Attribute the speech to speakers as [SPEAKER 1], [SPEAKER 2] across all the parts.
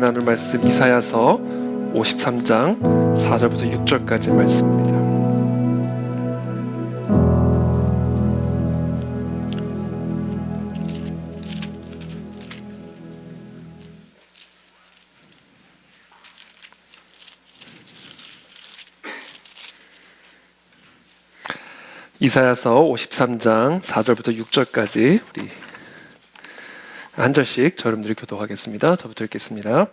[SPEAKER 1] 나눌 말씀 이사야서 53장 4절부터 6절까지 말씀입니다. 이사야서 53장 4절부터 6절까지 우리 한 절씩 여러분들이 교독하겠습니다. 저부터 읽겠습니다.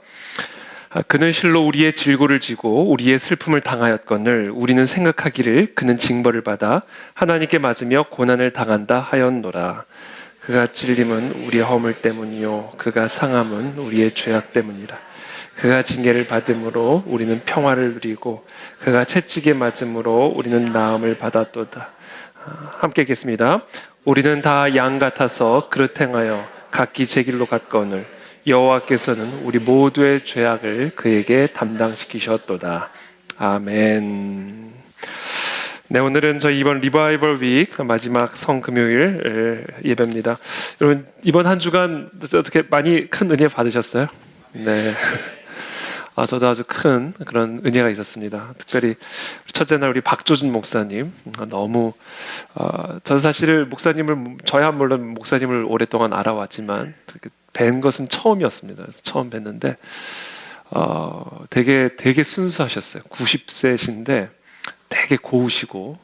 [SPEAKER 1] 그는 실로 우리의 질고를 지고 우리의 슬픔을 당하였거늘 우리는 생각하기를 그는 징벌을 받아 하나님께 맞으며 고난을 당한다 하였노라. 그가 찔림은 우리의 허물 때문이요 그가 상함은 우리의 죄악 때문이라. 그가 징계를 받음으로 우리는 평화를 누리고 그가 채찍에 맞음으로 우리는 나음을 받았도다. 함께 읽겠습니다. 우리는 다 양 같아서 그릇 행하여 각기 제 길로 갔거늘 여호와께서는 우리 모두의 죄악을 그에게 담당시키셨도다. 아멘. 네, 오늘은 저희 이번 리바이벌 위크 마지막 성금요일 예배입니다. 여러분 이번 한 주간 어떻게 많이 큰 은혜 받으셨어요? 네. 저도 아주 큰 그런 은혜가 있었습니다. 특별히 첫째 날 우리 박조준 목사님 너무 저는 사실 목사님을 저야 물론 목사님을 오랫동안 알아왔지만 뵌 것은 처음이었습니다. 그래서 처음 뵀는데 되게 순수하셨어요. 90세신데 되게 고우시고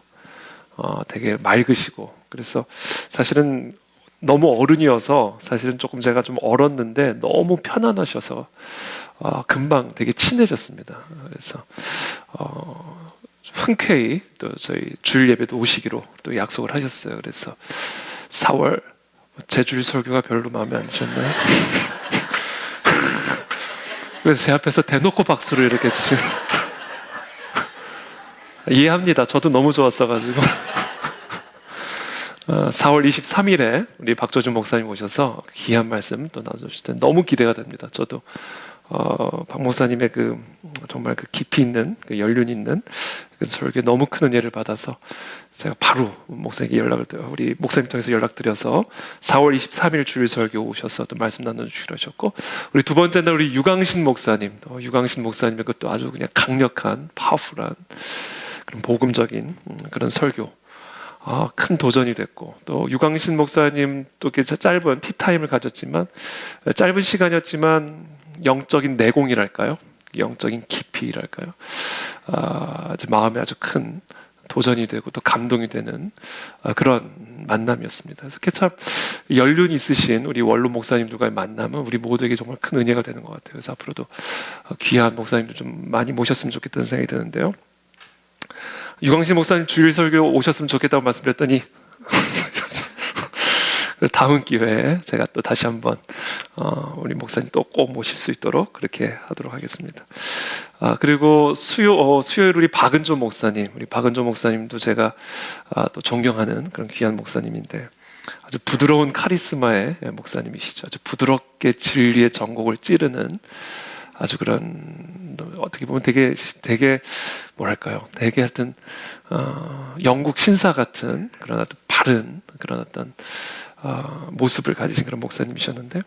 [SPEAKER 1] 되게 맑으시고 그래서 사실은 너무 어른이어서 사실은 조금 제가 좀 얼었는데 너무 편안하셔서 금방 되게 친해졌습니다. 그래서 흔쾌히 또 저희 주일 예배도 오시기로 또 약속을 하셨어요. 그래서 4월 제 주일 설교가 별로 마음에 안 드셨나요? 그래서 제 앞에서 대놓고 박수를 이렇게 주시는 이해합니다. 저도 너무 좋았어가지고 4월 23일에 우리 박조준 목사님 오셔서 귀한 말씀 또 나눠주실 때 너무 기대가 됩니다. 저도 박 목사님의 정말 깊이 있는 연륜 있는 그 설교에 너무 큰 은혜를 받아서 제가 바로 목사님께 우리 목사님 통해서 연락드려서 4월 23일 주일 설교 오셔서 또 말씀 나눠주시기로 하셨고 우리 두 번째 날 우리 유광신 목사님의 그것도 아주 그냥 강력한 파워풀한 그런 복음적인 그런 설교 큰 도전이 됐고 또 유광신 목사님 또 짧은 티타임을 가졌지만 짧은 시간이었지만 영적인 내공이랄까요? 영적인 깊이랄까요? 마음에 아주 큰 도전이 되고 또 감동이 되는 그런 만남이었습니다. 그래서 참 연륜 있으신 우리 원로 목사님들과의 만남은 우리 모두에게 정말 큰 은혜가 되는 것 같아요. 그래서 앞으로도 귀한 목사님들 좀 많이 모셨으면 좋겠다는 생각이 드는데요. 유광신 목사님 주일 설교 오셨으면 좋겠다고 말씀드렸더니 다음 기회에 제가 또 다시 한번 우리 목사님 또 꼭 모실 수 있도록 그렇게 하도록 하겠습니다. 그리고 수요일 우리 박은조 목사님도 제가 또 존경하는 그런 귀한 목사님인데 아주 부드러운 카리스마의 목사님이시죠. 아주 부드럽게 진리의 전곡을 찌르는 아주 그런 어떻게 보면 되게 뭐랄까요? 되게 하여튼 영국 신사 같은 그런 아주 바른 그런 어떤 모습을 가지신 그런 목사님이셨는데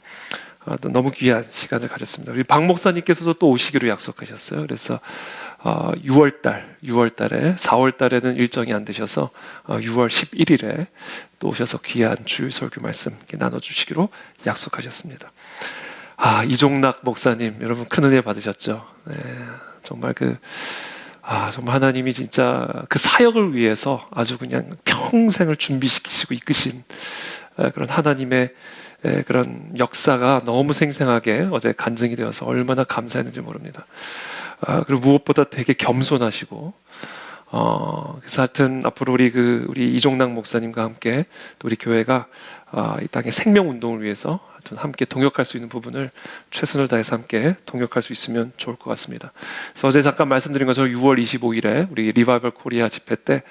[SPEAKER 1] 또 너무 귀한 시간을 가졌습니다. 우리 박 목사님께서도 또 오시기로 약속하셨어요. 그래서 6월달에 4월달에는 일정이 안 되셔서 6월 11일에 또 오셔서 귀한 주일 설교 말씀 나눠주시기로 약속하셨습니다. 이종락 목사님 여러분 큰 은혜 받으셨죠? 네, 정말 정말 하나님이 진짜 그 사역을 위해서 아주 그냥 평생을 준비시키시고 이끄신 그런 하나님의 그런 역사가 너무 생생하게 어제 간증이 되어서 얼마나 감사했는지 모릅니다. 그리고 무엇보다 되게 겸손하시고 그래서 하여튼 앞으로 우리 이종락 목사님과 함께 또 우리 교회가 이 땅의 생명 운동을 위해서 하여튼 함께 동역할 수 있는 부분을 최선을 다해서 함께 동역할 수 있으면 좋을 것 같습니다. 그래서 어제 잠깐 말씀드린 것처럼 6월 25일에 우리 리바이벌 코리아 집회 때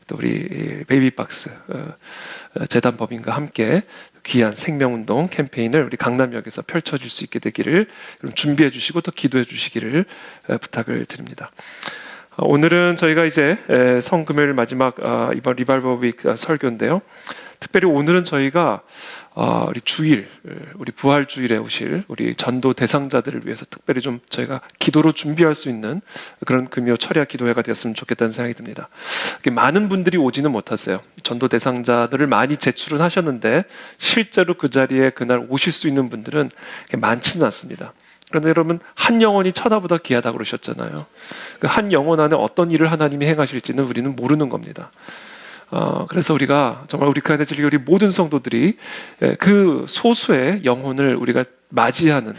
[SPEAKER 1] 또 우리 베이비박스 재단 법인과 함께 귀한 생명운동 캠페인을 우리 강남역에서 펼쳐질 수 있게 되기를 준비해 주시고 또 기도해 주시기를 부탁을 드립니다. 오늘은 저희가 이제 성금요일 마지막 이번 리바이벌 위크 설교인데요. 특별히 오늘은 저희가 우리 주일, 우리 부활 주일에 오실 우리 전도 대상자들을 위해서 특별히 좀 저희가 기도로 준비할 수 있는 그런 금요 철야 기도회가 되었으면 좋겠다는 생각이 듭니다. 많은 분들이 오지는 못하세요. 전도 대상자들을 많이 제출은 하셨는데 실제로 그 자리에 그날 오실 수 있는 분들은 많지는 않습니다. 그런데 여러분, 한 영혼이 천하보다 귀하다고 그러셨잖아요. 그 한 영혼 안에 어떤 일을 하나님이 행하실지는 우리는 모르는 겁니다. 그래서 우리가 정말 우리 그 안에 들리 우리 모든 성도들이 그 소수의 영혼을 우리가 맞이하는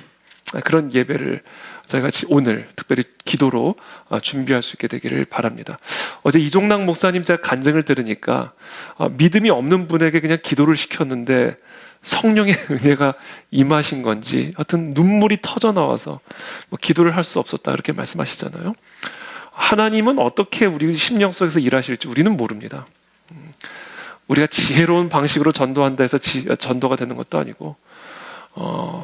[SPEAKER 1] 그런 예배를 저희가 오늘 특별히 기도로 준비할 수 있게 되기를 바랍니다. 어제 이종락 목사님 제가 간증을 들으니까 믿음이 없는 분에게 그냥 기도를 시켰는데 성령의 은혜가 임하신 건지 하여튼 눈물이 터져 나와서 기도를 할 수 없었다 이렇게 말씀하시잖아요. 하나님은 어떻게 우리 심령 속에서 일하실지 우리는 모릅니다. 우리가 지혜로운 방식으로 전도한다 해서 전도가 되는 것도 아니고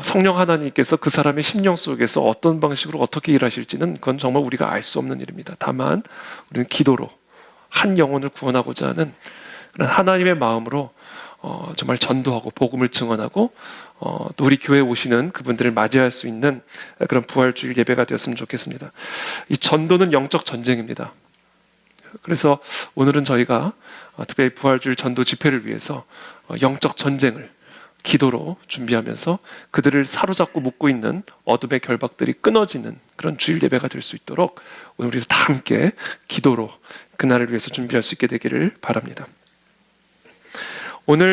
[SPEAKER 1] 성령 하나님께서 그 사람의 심령 속에서 어떤 방식으로 어떻게 일하실지는 그건 정말 우리가 알 수 없는 일입니다. 다만 우리는 기도로 한 영혼을 구원하고자 하는 그런 하나님의 마음으로 정말 전도하고 복음을 증언하고 또 우리 교회에 오시는 그분들을 맞이할 수 있는 그런 부활주일 예배가 되었으면 좋겠습니다. 이 전도는 영적 전쟁입니다. 그래서 오늘은 저희가 특별히 부활주일 전도 집회를 위해서 영적 전쟁을 기도로 준비하면서 그들을 사로잡고 묶고 있는 어둠의 결박들이 끊어지는 그런 주일 예배가 될 수 있도록 오늘 우리 다 함께 기도로 그날을 위해서 준비할 수 있게 되기를 바랍니다.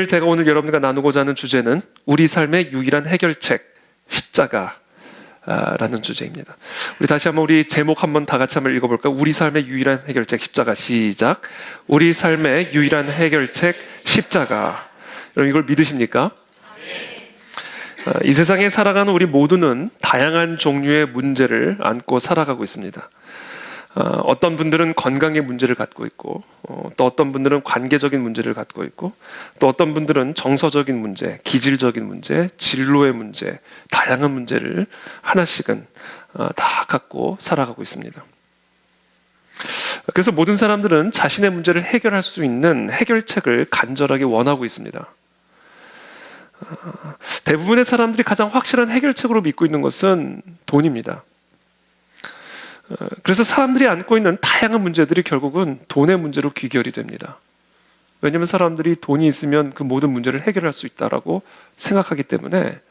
[SPEAKER 1] 제가 오늘 여러분들과 나누고자 하는 주제는 우리 삶의 유일한 해결책 십자가라는 주제입니다. 우리 다시 한번 우리 제목 한번 다 같이 한번 읽어볼까요? 우리 삶의 유일한 해결책 십자가. 시작. 우리 삶의 유일한 해결책 십자가. 여러분 이걸 믿으십니까? 이 세상에 살아가는 우리 모두는 다양한 종류의 문제를 안고 살아가고 있습니다. 어떤 분들은 건강의 문제를 갖고 있고 또 어떤 분들은 관계적인 문제를 갖고 있고 또 어떤 분들은 정서적인 문제, 기질적인 문제, 진로의 문제, 다양한 문제를 하나씩은 다 갖고 살아가고 있습니다. 그래서 모든 사람들은 자신의 문제를 해결할 수 있는 해결책을 간절하게 원하고 있습니다. 대부분의 사람들이 가장 확실한 해결책으로 믿고 있는 것은 돈입니다. 그래서 사람들이 안고 있는 다양한 문제들이 결국은 돈의 문제로 귀결이 됩니다. 왜냐하면 사람들이 돈이 있으면 그 모든 문제를 해결할 수 있다라고 생각하기 때문에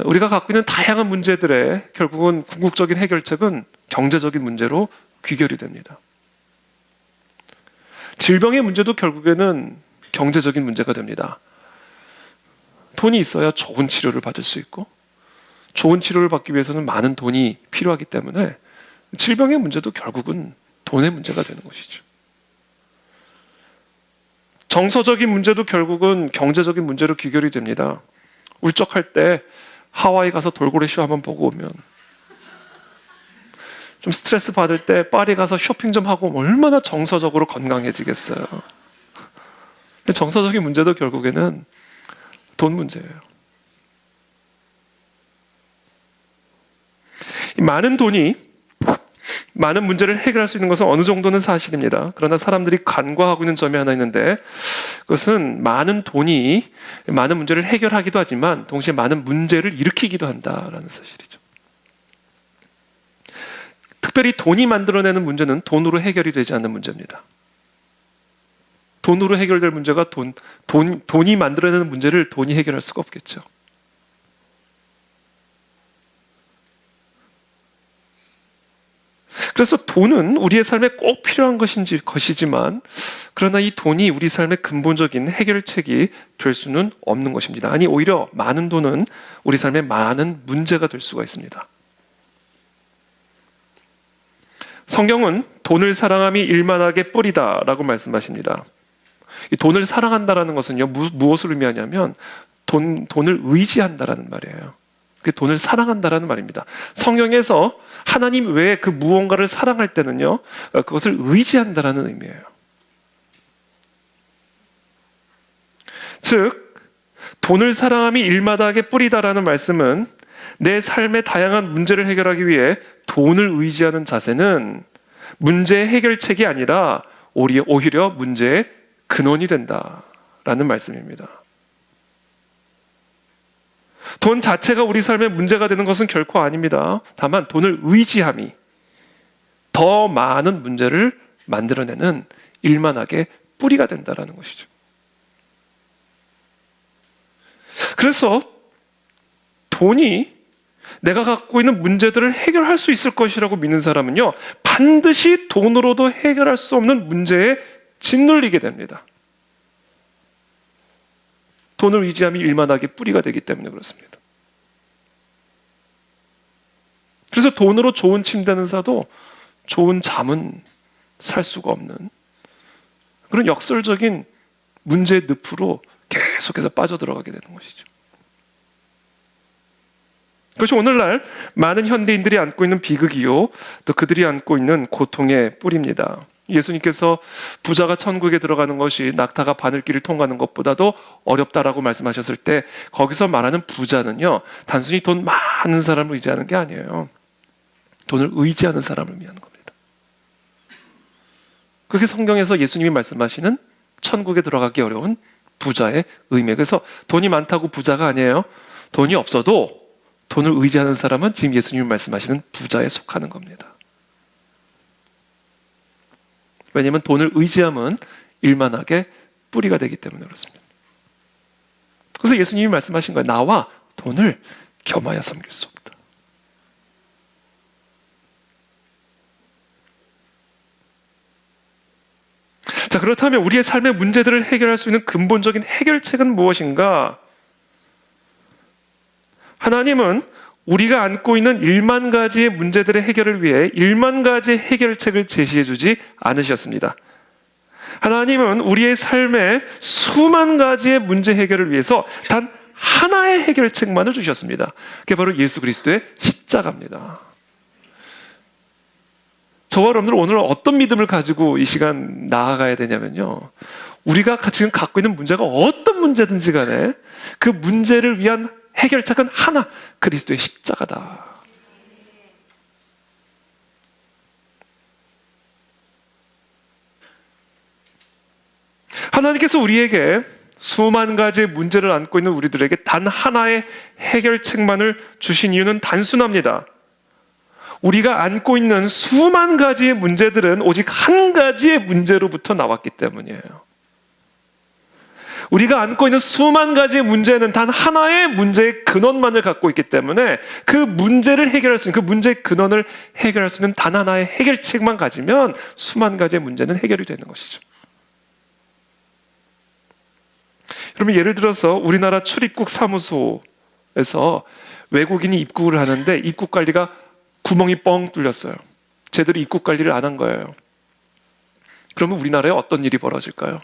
[SPEAKER 1] 우리가 갖고 있는 다양한 문제들의 결국은 궁극적인 해결책은 경제적인 문제로 귀결이 됩니다. 질병의 문제도 결국에는 경제적인 문제가 됩니다. 돈이 있어야 좋은 치료를 받을 수 있고 좋은 치료를 받기 위해서는 많은 돈이 필요하기 때문에 질병의 문제도 결국은 돈의 문제가 되는 것이죠. 정서적인 문제도 결국은 경제적인 문제로 귀결이 됩니다. 울적할 때 하와이 가서 돌고래 쇼 한번 보고 오면, 좀 스트레스 받을 때 파리 가서 쇼핑 좀 하고 오면 얼마나 정서적으로 건강해지겠어요. 근데 정서적인 문제도 결국에는 돈 문제예요. 이 많은 돈이 많은 문제를 해결할 수 있는 것은 어느 정도는 사실입니다. 그러나 사람들이 간과하고 있는 점이 하나 있는데, 그것은 많은 돈이 많은 문제를 해결하기도 하지만 동시에 많은 문제를 일으키기도 한다라는 사실이죠. 특별히 돈이 만들어내는 문제는 돈으로 해결이 되지 않는 문제입니다. 돈으로 해결될 문제가 돈이 만들어내는 문제를 돈이 해결할 수가 없겠죠. 그래서 돈은 우리의 삶에 꼭 필요한 것이지만 그러나 이 돈이 우리 삶의 근본적인 해결책이 될 수는 없는 것입니다. 아니, 오히려 많은 돈은 우리 삶에 많은 문제가 될 수가 있습니다. 성경은 돈을 사랑함이 일만하게 뿌리다라고 말씀하십니다. 이 돈을 사랑한다라는 것은요, 무엇을 의미하냐면 돈을 의지한다라는 말이에요. 그 돈을 사랑한다라는 말입니다. 성경에서 하나님 외에 그 무언가를 사랑할 때는요, 그것을 의지한다라는 의미예요. 즉, 돈을 사랑함이 일마다하게 뿌리다라는 말씀은 내 삶의 다양한 문제를 해결하기 위해 돈을 의지하는 자세는 문제의 해결책이 아니라 오히려 문제의 근원이 된다라는 라는 말씀입니다. 돈 자체가 우리 삶에 문제가 되는 것은 결코 아닙니다. 다만 돈을 의지함이 더 많은 문제를 만들어내는 일만하게 뿌리가 된다는 것이죠. 그래서 돈이 내가 갖고 있는 문제들을 해결할 수 있을 것이라고 믿는 사람은요, 반드시 돈으로도 해결할 수 없는 문제에 짓눌리게 됩니다. 돈을 의지함이 일만하게 뿌리가 되기 때문에 그렇습니다. 그래서 돈으로 좋은 침대는 사도 좋은 잠은 살 수가 없는 그런 역설적인 문제의 늪으로 계속해서 빠져들어가게 되는 것이죠. 그것이 오늘날 많은 현대인들이 안고 있는 비극이요, 또 그들이 안고 있는 고통의 뿌리입니다. 예수님께서 부자가 천국에 들어가는 것이 낙타가 바늘길을 통과하는 것보다도 어렵다라고 말씀하셨을 때 거기서 말하는 부자는요, 단순히 돈 많은 사람을 의지하는 게 아니에요. 돈을 의지하는 사람을 위한 겁니다. 그게 성경에서 예수님이 말씀하시는 천국에 들어가기 어려운 부자의 의미. 그래서 돈이 많다고 부자가 아니에요. 돈이 없어도 돈을 의지하는 사람은 지금 예수님이 말씀하시는 부자에 속하는 겁니다. 왜냐하면 돈을 의지함은 일만하게 뿌리가 되기 때문에 그렇습니다. 그래서 예수님이 말씀하신 거예요. 나와 돈을 겸하여 섬길 수 없다. 자, 그렇다면 우리의 삶의 문제들을 해결할 수 있는 근본적인 해결책은 무엇인가? 하나님은 우리가 안고 있는 1만 가지의 문제들의 해결을 위해 1만 가지의 해결책을 제시해 주지 않으셨습니다. 하나님은 우리의 삶의 수만 가지의 문제 해결을 위해서 단 하나의 해결책만을 주셨습니다. 그게 바로 예수 그리스도의 십자가입니다. 저와 여러분들은 오늘 어떤 믿음을 가지고 이 시간 나아가야 되냐면요, 우리가 지금 갖고 있는 문제가 어떤 문제든지 간에 그 문제를 위한 해결책은 하나, 그리스도의 십자가다. 하나님께서 우리에게 수만 가지의 문제를 안고 있는 우리들에게 단 하나의 해결책만을 주신 이유는 단순합니다. 우리가 안고 있는 수만 가지의 문제들은 오직 한 가지의 문제로부터 나왔기 때문이에요. 우리가 안고 있는 수만 가지의 문제는 단 하나의 문제의 근원만을 갖고 있기 때문에 그 문제를 해결할 수 있는, 그 문제의 근원을 해결할 수 있는 단 하나의 해결책만 가지면 수만 가지의 문제는 해결이 되는 것이죠. 여러분, 예를 들어서 우리나라 출입국 사무소에서 외국인이 입국을 하는데 입국 관리가 구멍이 뻥 뚫렸어요. 제대로 입국 관리를 안 한 거예요. 그러면 우리나라에 어떤 일이 벌어질까요?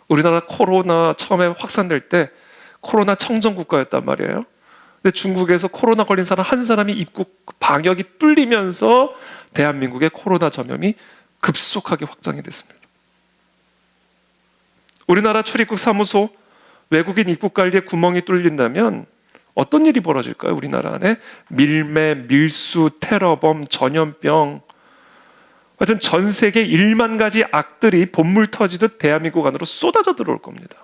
[SPEAKER 1] 우리나라 코로나 처음에 확산될 때 코로나 청정 국가였단 말이에요. 근데 중국에서 코로나 걸린 사람 한 사람이 입국 방역이 뚫리면서 대한민국의 코로나 전염이 급속하게 확장이 됐습니다. 우리나라 출입국 사무소 외국인 입국 관리에 구멍이 뚫린다면 어떤 일이 벌어질까요? 우리나라 안에 밀매, 밀수, 테러범, 전염병, 하여튼 전 세계 1만 가지 악들이 본물 터지듯 대한민국 안으로 쏟아져 들어올 겁니다.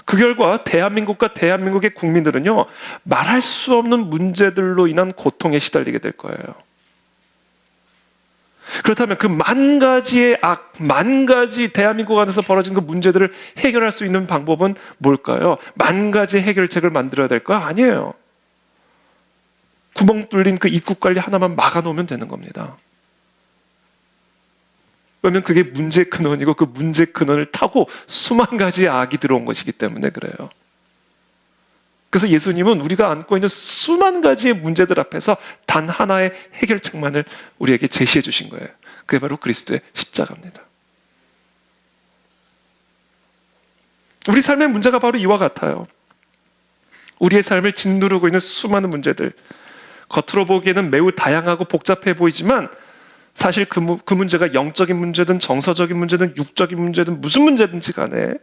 [SPEAKER 1] 그 결과 대한민국과 대한민국의 국민들은요, 말할 수 없는 문제들로 인한 고통에 시달리게 될 거예요. 그렇다면 그 만 가지의 악, 만 가지 대한민국 안에서 벌어진 그 문제들을 해결할 수 있는 방법은 뭘까요? 만 가지 해결책을 만들어야 될까요? 아니에요. 구멍 뚫린 그 입국 관리 하나만 막아놓으면 되는 겁니다. 왜냐하면 그게 문제의 근원이고 그 문제의 근원을 타고 수만 가지의 악이 들어온 것이기 때문에 그래요. 그래서 예수님은 우리가 안고 있는 수만 가지의 문제들 앞에서 단 하나의 해결책만을 우리에게 제시해 주신 거예요. 그게 바로 그리스도의 십자가입니다. 우리 삶의 문제가 바로 이와 같아요. 우리의 삶을 짓누르고 있는 수많은 문제들, 겉으로 보기에는 매우 다양하고 복잡해 보이지만 사실 그 문제가 영적인 문제든 정서적인 문제든 육적인 문제든 무슨 문제든지 간에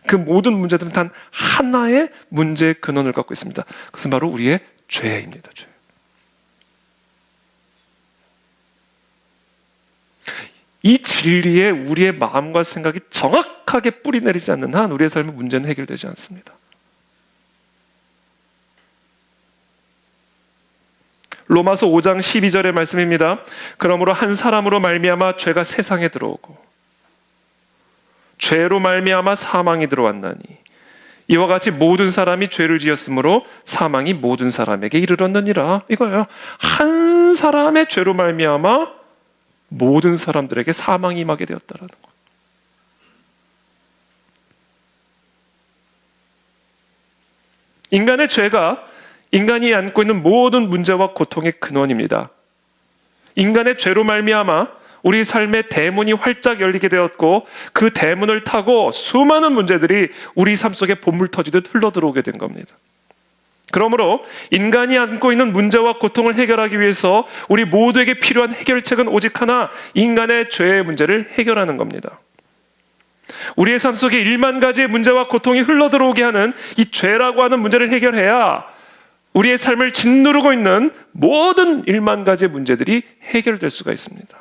[SPEAKER 1] 그 모든 문제들은 단 하나의 문제의 근원을 갖고 있습니다. 그것은 바로 우리의 죄입니다. 죄. 이 진리에 우리의 마음과 생각이 정확하게 뿌리 내리지 않는 한 우리의 삶의 문제는 해결되지 않습니다. 로마서 5장 12절의 말씀입니다. 그러므로 한 사람으로 말미암아 죄가 세상에 들어오고 죄로 말미암아 사망이 들어왔나니 이와 같이 모든 사람이 죄를 지었으므로 사망이 모든 사람에게 이르렀느니라. 이거예요. 한 사람의 죄로 말미암아 모든 사람들에게 사망이 임하게 되었다라는 거예요. 인간의 죄가 인간이 안고 있는 모든 문제와 고통의 근원입니다. 인간의 죄로 말미암아 우리 삶의 대문이 활짝 열리게 되었고 그 대문을 타고 수많은 문제들이 우리 삶 속에 봇물 터지듯 흘러들어오게 된 겁니다. 그러므로 인간이 안고 있는 문제와 고통을 해결하기 위해서 우리 모두에게 필요한 해결책은 오직 하나, 인간의 죄의 문제를 해결하는 겁니다. 우리의 삶 속에 1만 가지의 문제와 고통이 흘러들어오게 하는 이 죄라고 하는 문제를 해결해야 우리의 삶을 짓누르고 있는 모든 1만 가지의 문제들이 해결될 수가 있습니다.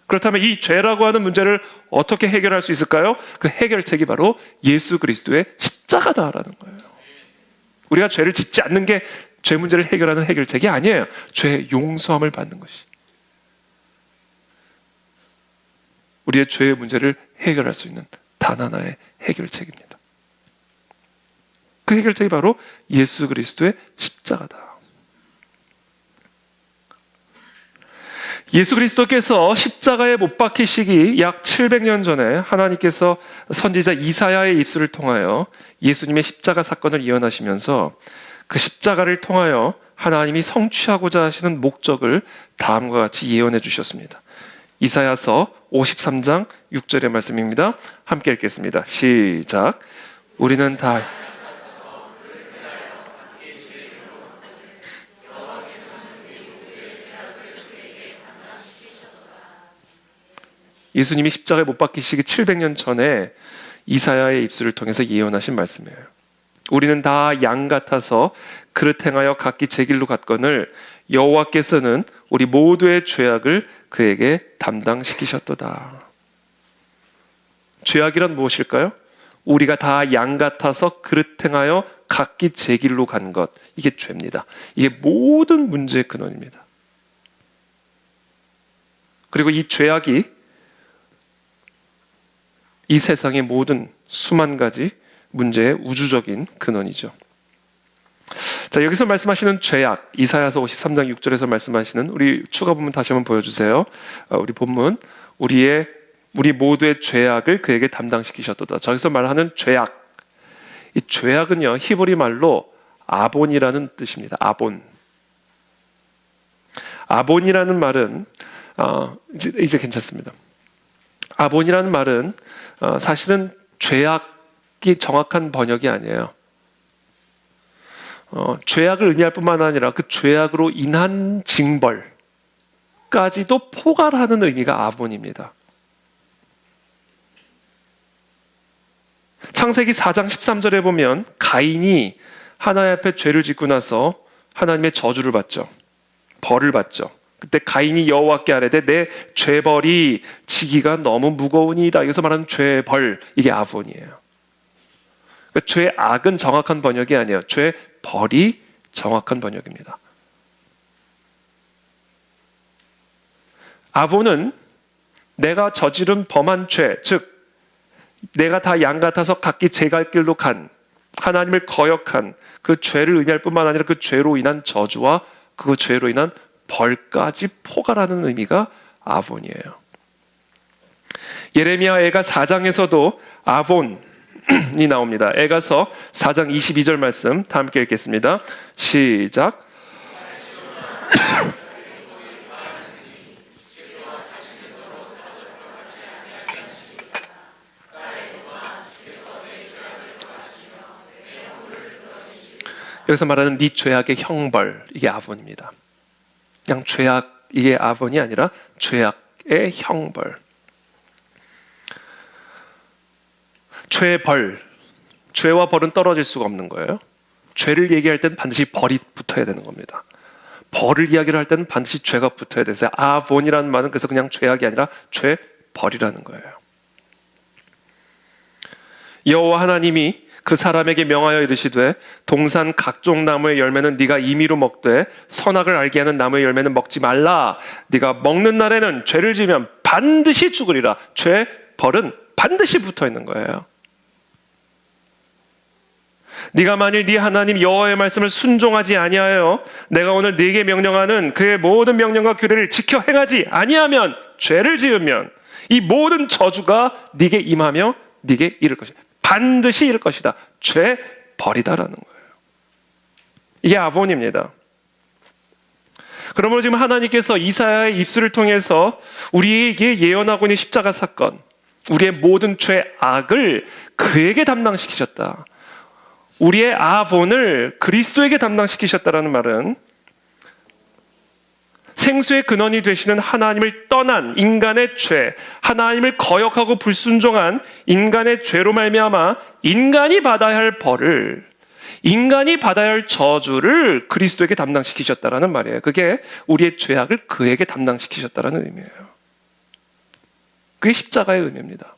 [SPEAKER 1] 그렇다면 이 죄라고 하는 문제를 어떻게 해결할 수 있을까요? 그 해결책이 바로 예수 그리스도의 십자가다라는 거예요. 우리가 죄를 짓지 않는 게 죄 문제를 해결하는 해결책이 아니에요. 죄의 용서함을 받는 것이 우리의 죄의 문제를 해결할 수 있는 단 하나의 해결책입니다. 그 해결책이 바로 예수 그리스도의 십자가다. 예수 그리스도께서 십자가에 못 박히시기 약 700년 전에 하나님께서 선지자 이사야의 입술을 통하여 예수님의 십자가 사건을 예언하시면서 그 십자가를 통하여 하나님이 성취하고자 하시는 목적을 다음과 같이 예언해 주셨습니다. 이사야서 53장 6절의 말씀입니다. 함께 읽겠습니다. 시작. 우리는 다 예수님이 십자가에 못 박히시기 700년 전에 이사야의 입술을 통해서 예언하신 말씀이에요. 우리는 다 양 같아서 그릇 행하여 각기 제 길로 갔거늘 여호와께서는 우리 모두의 죄악을 그에게 담당시키셨도다. 죄악이란 무엇일까요? 우리가 다 양 같아서 그릇 행하여 각기 제 길로 간 것, 이게 죄입니다. 이게 모든 문제의 근원입니다. 그리고 이 죄악이 이 세상의 모든 수만 가지 문제의 우주적인 근원이죠. 자, 여기서 말씀하시는 죄악, 이사야서 53장 6절에서 말씀하시는, 우리 추가 본문 다시 한번 보여주세요. 우리 본문, 우리 모두의 죄악을 그에게 담당시키셨도다. 저기서 말하는 죄악, 이 죄악은요 히브리 말로 아본이라는 뜻입니다. 아본이라는 말은 이제 괜찮습니다. 아본이라는 말은 사실은 죄악이 정확한 번역이 아니에요. 죄악을 의미할 뿐만 아니라 그 죄악으로 인한 징벌까지도 포괄하는 의미가 아본입니다. 창세기 4장 13절에 보면 가인이 하나님 앞에 죄를 짓고 나서 하나님의 저주를 받죠. 벌을 받죠. 그때 가인이 여호와께 아뢰되 내 죄벌이 지기가 너무 무거우니이다. 여기서 말하는 죄벌, 이게 아본이에요. 그러니까 죄악은 정확한 번역이 아니에요. 죄벌이 정확한 번역입니다. 아본은 내가 저지른 범한 죄, 즉 내가 다 양 같아서 각기 제 갈 길로 간, 하나님을 거역한 그 죄를 의미할 뿐만 아니라 그 죄로 인한 저주와 그 죄로 인한 벌까지 포괄하는 의미가 아본이에요. 예레미야 애가 4장에서도 아본이 나옵니다. 애가서 4장 22절 말씀 다 함께 읽겠습니다. 시작. 여기서 말하는 네 죄악의 형벌, 이게 아본입니다. 그냥 죄악, 이게 아본이 아니라 죄악의 형벌. 죄벌, 죄와 벌은 떨어질 수가 없는 거예요. 죄를 얘기할 때는 반드시 벌이 붙어야 되는 겁니다. 벌을 이야기를 할 때는 반드시 죄가 붙어야 되세요. 아본이라는 말은 그래서 그냥 죄악이 아니라 버리라는 거예요. 여호와 하나님이 그 사람에게 명하여 이르시되 동산 각종 나무의 열매는 네가 임의로 먹되 선악을 알게 하는 나무의 열매는 먹지 말라. 네가 먹는 날에는 죄를 지으면 반드시 죽으리라. 죄 벌은 반드시 붙어 있는 거예요. 네가 만일 네 하나님 여호와의 말씀을 순종하지 아니하여 내가 오늘 네게 명령하는 그의 모든 명령과 규례를 지켜 행하지 아니하면, 죄를 지으면 이 모든 저주가 네게 임하며 네게 이를 것이다. 반드시 이를 것이다. 죄 버리다라는 거예요. 이게 아본입니다. 그러므로 지금 하나님께서 이사야의 입술을 통해서 우리에게 예언하고 있는 십자가 사건, 우리의 모든 죄악을 그에게 담당시키셨다. 우리의 아본을 그리스도에게 담당시키셨다라는 말은 생수의 근원이 되시는 하나님을 떠난 인간의 죄, 하나님을 거역하고 불순종한 인간의 죄로 말미암아 인간이 받아야 할 벌을, 인간이 받아야 할 저주를 그리스도에게 담당시키셨다라는 말이에요. 그게 우리의 죄악을 그에게 담당시키셨다라는 의미예요. 그게 십자가의 의미입니다.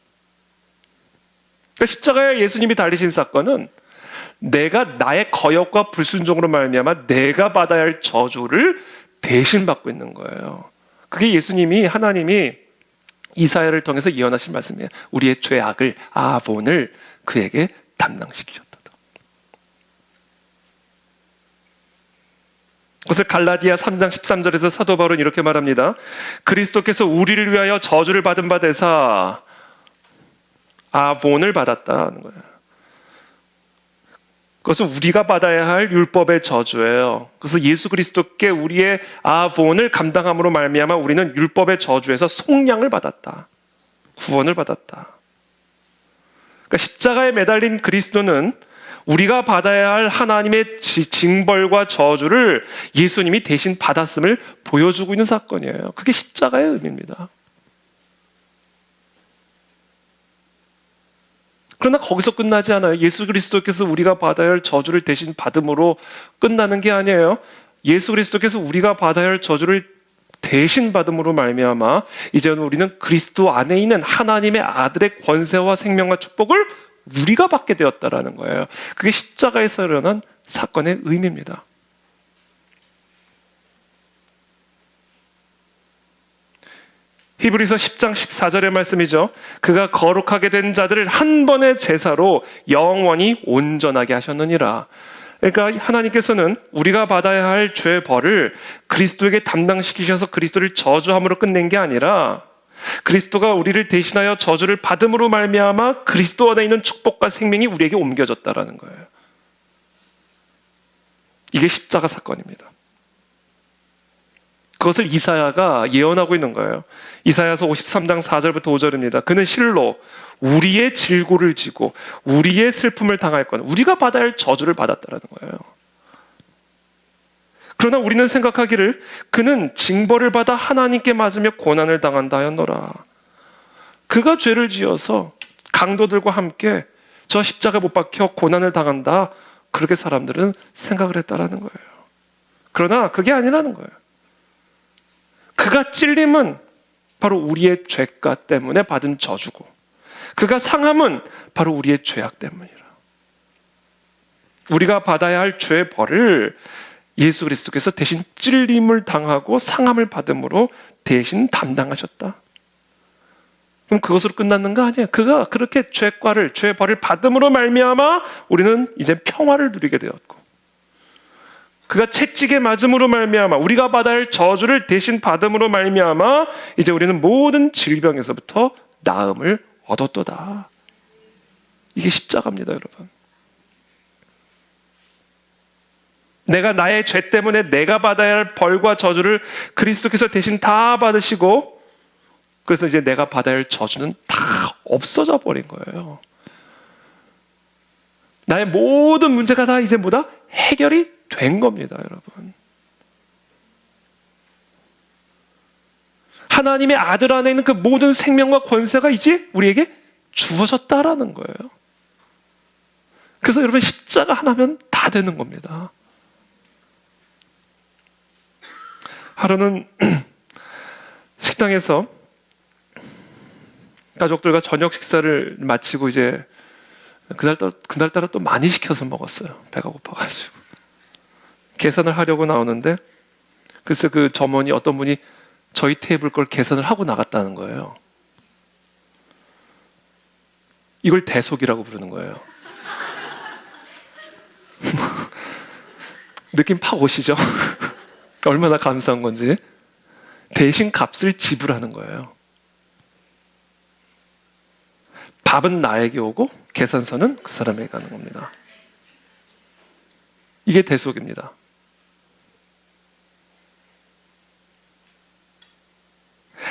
[SPEAKER 1] 그러니까 십자가에 예수님이 달리신 사건은 내가 나의 거역과 불순종으로 말미암아 내가 받아야 할 저주를 대신 받고 있는 거예요. 그게 예수님이, 하나님이 이사야를 통해서 예언하신 말씀이에요. 우리의 죄악을, 아본을 그에게 담당시키셨다. 그것을 갈라디아 3장 13절에서 사도 바울은 이렇게 말합니다. 그리스도께서 우리를 위하여 저주를 받은 바 되사 아본을 받았다는 거예요. 그것은 우리가 받아야 할 율법의 저주예요. 그래서 예수 그리스도께 우리의 아본을 감당함으로 말미암아 우리는 율법의 저주에서 속량을 받았다. 구원을 받았다. 그러니까 십자가에 매달린 그리스도는 우리가 받아야 할 하나님의 징벌과 저주를 예수님이 대신 받았음을 보여주고 있는 사건이에요. 그게 십자가의 의미입니다. 그러나 거기서 끝나지 않아요. 예수 그리스도께서 우리가 받아야 할 저주를 대신 받음으로 끝나는 게 아니에요. 예수 그리스도께서 우리가 받아야 할 저주를 대신 받음으로 말미암아 이제는 우리는 그리스도 안에 있는 하나님의 아들의 권세와 생명과 축복을 우리가 받게 되었다라는 거예요. 그게 십자가에서 일어난 사건의 의미입니다. 히브리서 10장 14절의 말씀이죠. 그가 거룩하게 된 자들을 한 번의 제사로 영원히 온전하게 하셨느니라. 그러니까 하나님께서는 우리가 받아야 할 죄 벌을 그리스도에게 담당시키셔서 그리스도를 저주함으로 끝낸 게 아니라 그리스도가 우리를 대신하여 저주를 받음으로 말미암아 그리스도 안에 있는 축복과 생명이 우리에게 옮겨졌다라는 거예요. 이게 십자가 사건입니다. 그것을 이사야가 예언하고 있는 거예요. 이사야서 53장 4절부터 5절입니다. 그는 실로 우리의 질고를 지고 우리의 슬픔을 당할 건 우리가 받아야 할 저주를 받았다라는 거예요. 그러나 우리는 생각하기를 그는 징벌을 받아 하나님께 맞으며 고난을 당한다 하였노라. 그가 죄를 지어서 강도들과 함께 저 십자가에 못 박혀 고난을 당한다. 그렇게 사람들은 생각을 했다라는 거예요. 그러나 그게 아니라는 거예요. 그가 찔림은 바로 우리의 죄가 때문에 받은 저주고 그가 상함은 바로 우리의 죄악 때문이라. 우리가 받아야 할 죄의 벌을 예수 그리스도께서 대신 찔림을 당하고 상함을 받음으로 대신 담당하셨다. 그럼 그것으로 끝났는 거 아니에요. 그가 그렇게 죄과를, 죄의 벌을 받음으로 말미암아 우리는 이제 평화를 누리게 되었고 그가 채찍에 맞음으로 말미암아 우리가 받아야 할 저주를 대신 받음으로 말미암아 이제 우리는 모든 질병에서부터 나음을 얻었도다. 이게 십자가입니다, 여러분. 내가 나의 죄 때문에 내가 받아야 할 벌과 저주를 그리스도께서 대신 다 받으시고 그래서 이제 내가 받아야 할 저주는 다 없어져 버린 거예요. 나의 모든 문제가 다 이제 뭐다? 해결이 된 겁니다, 여러분. 하나님의 아들 안에 있는 그 모든 생명과 권세가 이제 우리에게 주어졌다라는 거예요. 그래서 여러분 십자가 하나면 다 되는 겁니다. 하루는 식당에서 가족들과 저녁 식사를 마치고 이제 그날따라 또 많이 시켜서 먹었어요. 배가 고파가지고. 계산을 하려고 나오는데 글쎄 그 점원이 어떤 분이 저희 테이블 걸 계산을 하고 나갔다는 거예요. 이걸 대속이라고 부르는 거예요. 느낌 팍 오시죠? 얼마나 감사한 건지. 대신 값을 지불하는 거예요. 밥은 나에게 오고 계산서는 그 사람에게 가는 겁니다. 이게 대속입니다.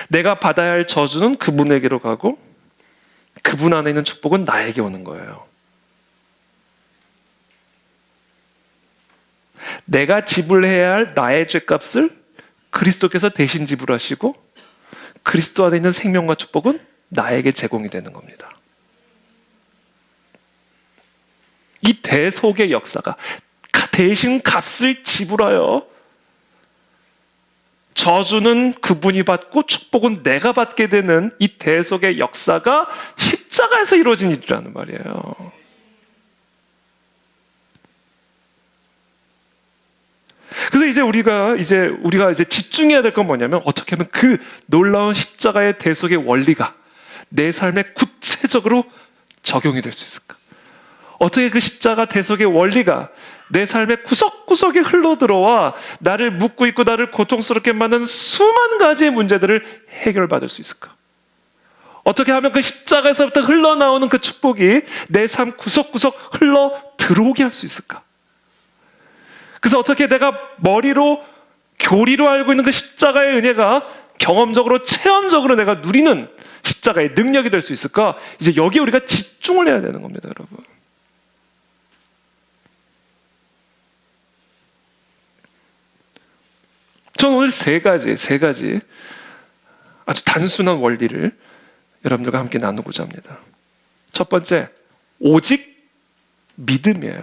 [SPEAKER 1] 내가 받아야 할 저주는 그분에게로 가고 그분 안에 있는 축복은 나에게 오는 거예요. 내가 지불해야 할 나의 죄값을 그리스도께서 대신 지불하시고 그리스도 안에 있는 생명과 축복은 나에게 제공이 되는 겁니다. 이 대속의 역사가 대신 값을 지불하여 저주는 그분이 받고 축복은 내가 받게 되는 이 대속의 역사가 십자가에서 이루어진 일이라는 말이에요. 그래서 이제 우리가 집중해야 될 건 뭐냐면 어떻게 하면 그 놀라운 십자가의 대속의 원리가 내 삶에 구체적으로 적용이 될 수 있을까? 어떻게 그 십자가 대속의 원리가 내 삶의 구석구석에 흘러들어와 나를 묶고 있고 나를 고통스럽게 만드는 수만 가지의 문제들을 해결받을 수 있을까? 어떻게 하면 그 십자가에서부터 흘러나오는 그 축복이 내 삶 구석구석 흘러 들어오게 할 수 있을까? 그래서 어떻게 내가 머리로 교리로 알고 있는 그 십자가의 은혜가 경험적으로 체험적으로 내가 누리는 십자가의 능력이 될 수 있을까? 이제 여기에 우리가 집중을 해야 되는 겁니다, 여러분. 저는 오늘 세 가지 아주 단순한 원리를 여러분들과 함께 나누고자 합니다. 첫 번째, 오직 믿음이에요.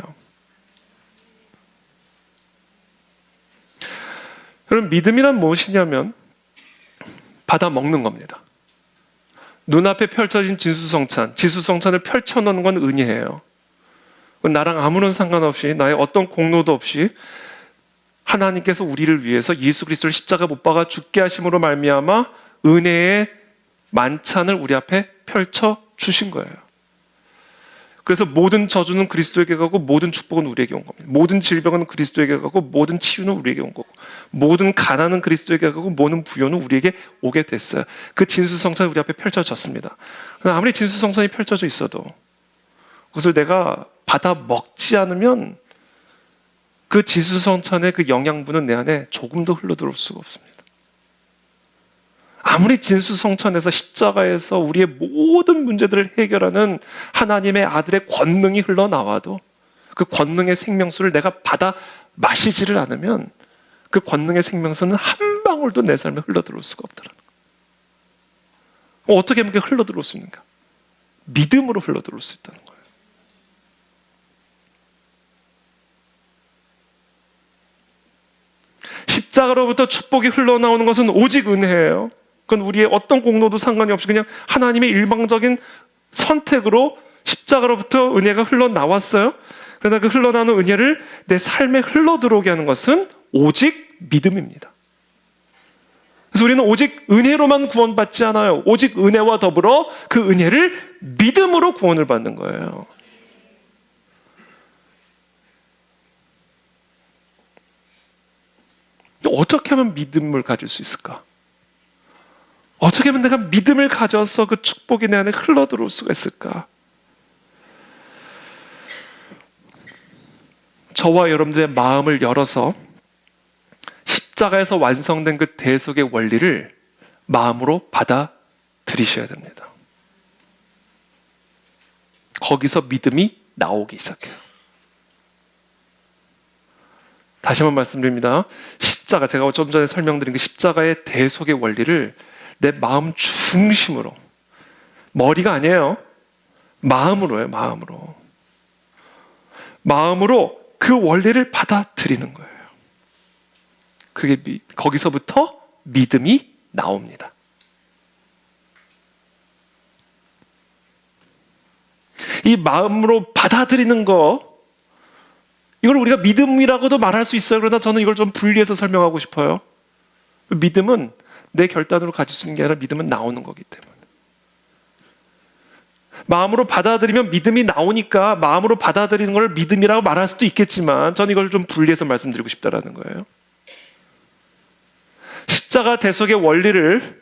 [SPEAKER 1] 여러분, 믿음이란 무엇이냐면 받아 먹는 겁니다. 눈앞에 펼쳐진 지수성찬을 펼쳐놓는 건 은혜예요. 나랑 아무런 상관없이 나의 어떤 공로도 없이 하나님께서 우리를 위해서 예수 그리스도를 십자가 못 박아 죽게 하심으로 말미암아 은혜의 만찬을 우리 앞에 펼쳐 주신 거예요. 그래서 모든 저주는 그리스도에게 가고 모든 축복은 우리에게 온 겁니다. 모든 질병은 그리스도에게 가고 모든 치유는 우리에게 온 거고 모든 가난은 그리스도에게 가고 모든 부요는 우리에게 오게 됐어요. 그 진수성찬이 우리 앞에 펼쳐졌습니다. 아무리 진수성찬이 펼쳐져 있어도 그것을 내가 받아 먹지 않으면 그 진수성찬의 그 영양분은 내 안에 조금도 흘러들어올 수가 없습니다. 아무리 진수성찬에서 십자가에서 우리의 모든 문제들을 해결하는 하나님의 아들의 권능이 흘러나와도 그 권능의 생명수를 내가 받아 마시지를 않으면 그 권능의 생명수는 한 방울도 내 삶에 흘러들어올 수가 없더라는 거예요. 어떻게 하면 그게 흘러들어올 수 있는가? 믿음으로 흘러들어올 수 있다는 거예요. 십자가로부터 축복이 흘러나오는 것은 오직 은혜예요. 그건 우리의 어떤 공로도 상관이 없이 그냥 하나님의 일방적인 선택으로 십자가로부터 은혜가 흘러나왔어요. 그러나 그 흘러나오는 은혜를 내 삶에 흘러들어오게 하는 것은 오직 믿음입니다. 그래서 우리는 오직 은혜로만 구원받지 않아요. 오직 은혜와 더불어 그 은혜를 믿음으로 구원을 받는 거예요. 어떻게 하면 믿음을 가질 수 있을까? 어떻게 하면 내가 믿음을 가져서 그 축복이 내 안에 흘러들어올 수가 있을까? 저와 여러분들의 마음을 열어서 십자가에서 완성된 그 대속의 원리를 마음으로 받아들이셔야 됩니다. 거기서 믿음이 나오기 시작해요. 다시 한번 말씀드립니다. 십자가, 제가 좀 전에 설명드린 그 십자가의 대속의 원리를 내 마음 중심으로, 머리가 아니에요. 마음으로 해요, 마음으로. 마음으로 그 원리를 받아들이는 거예요. 거기서부터 믿음이 나옵니다. 이 마음으로 받아들이는 거, 이걸 우리가 믿음이라고도 말할 수 있어요. 그러나 저는 이걸 좀 분리해서 설명하고 싶어요. 믿음은 내 결단으로 가질 수 있는 게 아니라 믿음은 나오는 거기 때문에. 마음으로 받아들이면 믿음이 나오니까 마음으로 받아들이는 걸 믿음이라고 말할 수도 있겠지만, 저는 이걸 좀 분리해서 말씀드리고 싶다라는 거예요. 십자가 대속의 원리를,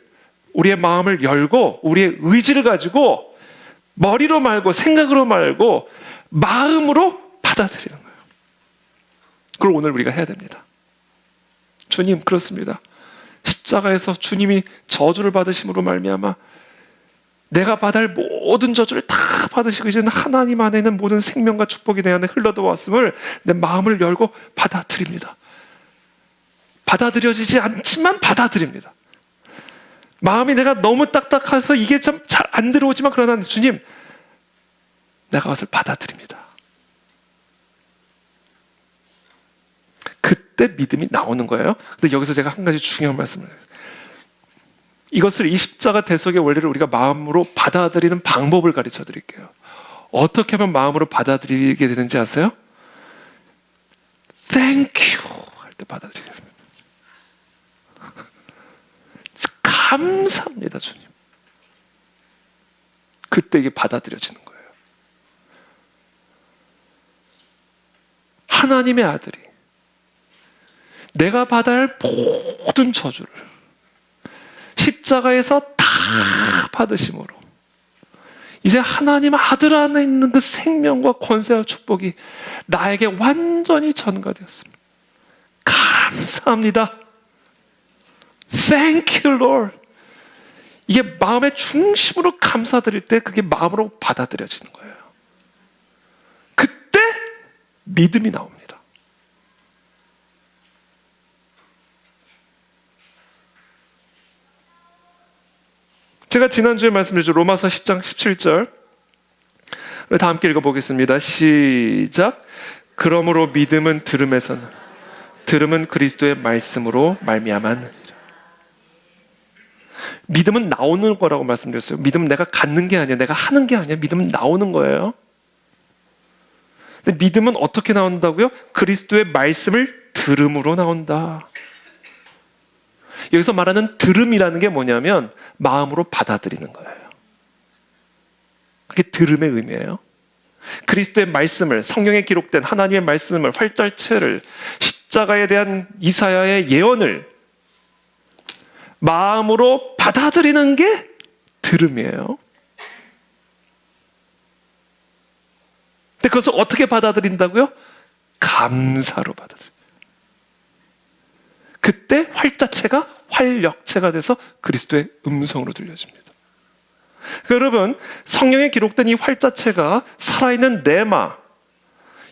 [SPEAKER 1] 우리의 마음을 열고 우리의 의지를 가지고 머리로 말고 생각으로 말고 마음으로 받아들이는 거예요. 그걸 오늘 우리가 해야 됩니다. 주님, 그렇습니다. 십자가에서 주님이 저주를 받으심으로 말미암아 내가 받을 모든 저주를 다 받으시고 이제는 하나님 안에 있는 모든 생명과 축복이 내 안에 흘러들어왔음을 내 마음을 열고 받아들입니다. 받아들여지지 않지만 받아들입니다. 마음이 내가 너무 딱딱해서 이게 참 잘 안 들어오지만, 그러나 주님, 내가 그것을 받아들입니다. 그때 믿음이 나오는 거예요. 근데 여기서 제가 한 가지 중요한 말씀을 해요. 이것을, 이 십자가 대속의 원리를 우리가 마음으로 받아들이는 방법을 가르쳐 드릴게요. 어떻게 하면 마음으로 받아들이게 되는지 아세요? Thank you 할 때 받아들여요. 감사합니다, 주님. 그때 이게 받아들여지는 거예요. 하나님의 아들이 내가 받아야 할 모든 저주를 십자가에서 다 받으심으로 이제 하나님 아들 안에 있는 그 생명과 권세와 축복이 나에게 완전히 전가되었습니다. 감사합니다. Thank you, Lord. 이게 마음의 중심으로 감사드릴 때 그게 마음으로 받아들여지는 거예요. 그때 믿음이 나옵니다. 제가 지난주에 말씀드렸죠. 로마서 10장 17절. 다 함께 읽어보겠습니다. 시작. 그러므로 믿음은 들음에서는, 들음은 그리스도의 말씀으로 말미암았느니라. 믿음은 나오는 거라고 말씀드렸어요. 믿음은 내가 갖는 게 아니야, 내가 하는 게 아니야. 믿음은 나오는 거예요. 근데 믿음은 어떻게 나온다고요? 그리스도의 말씀을 들음으로 나온다. 여기서 말하는 들음이라는 게 뭐냐면 마음으로 받아들이는 거예요. 그게 들음의 의미예요. 그리스도의 말씀을, 성경에 기록된 하나님의 말씀을, 활달체를, 십자가에 대한 이사야의 예언을 마음으로 받아들이는 게 들음이에요. 근데 그것을 어떻게 받아들인다고요? 감사로 받아들여요. 그때 활자체가 활력체가 돼서 그리스도의 음성으로 들려집니다. 여러분, 성경에 기록된 이 활자체가 살아있는 레마,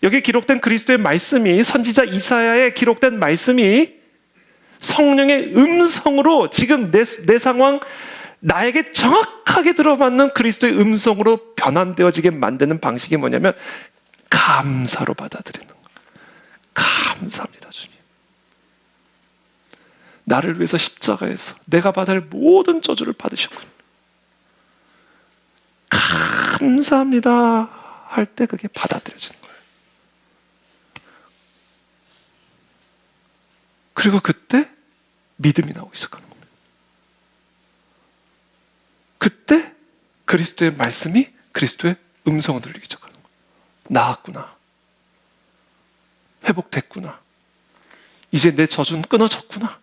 [SPEAKER 1] 여기에 기록된 그리스도의 말씀이, 선지자 이사야에 기록된 말씀이 성령의 음성으로 지금 내 상황, 나에게 정확하게 들어맞는 그리스도의 음성으로 변환되어지게 만드는 방식이 뭐냐면 감사로 받아들이는 거예요. 감사합니다, 주님. 나를 위해서 십자가에서 내가 받을 모든 저주를 받으셨군요. 감사합니다 할 때 그게 받아들여지는 거예요. 그리고 그때 믿음이 나오기 시작하는 겁니다. 그때 그리스도의 말씀이 그리스도의 음성을 들리기 시작하는 거예요. 나았구나. 회복됐구나. 이제 내 저주는 끊어졌구나.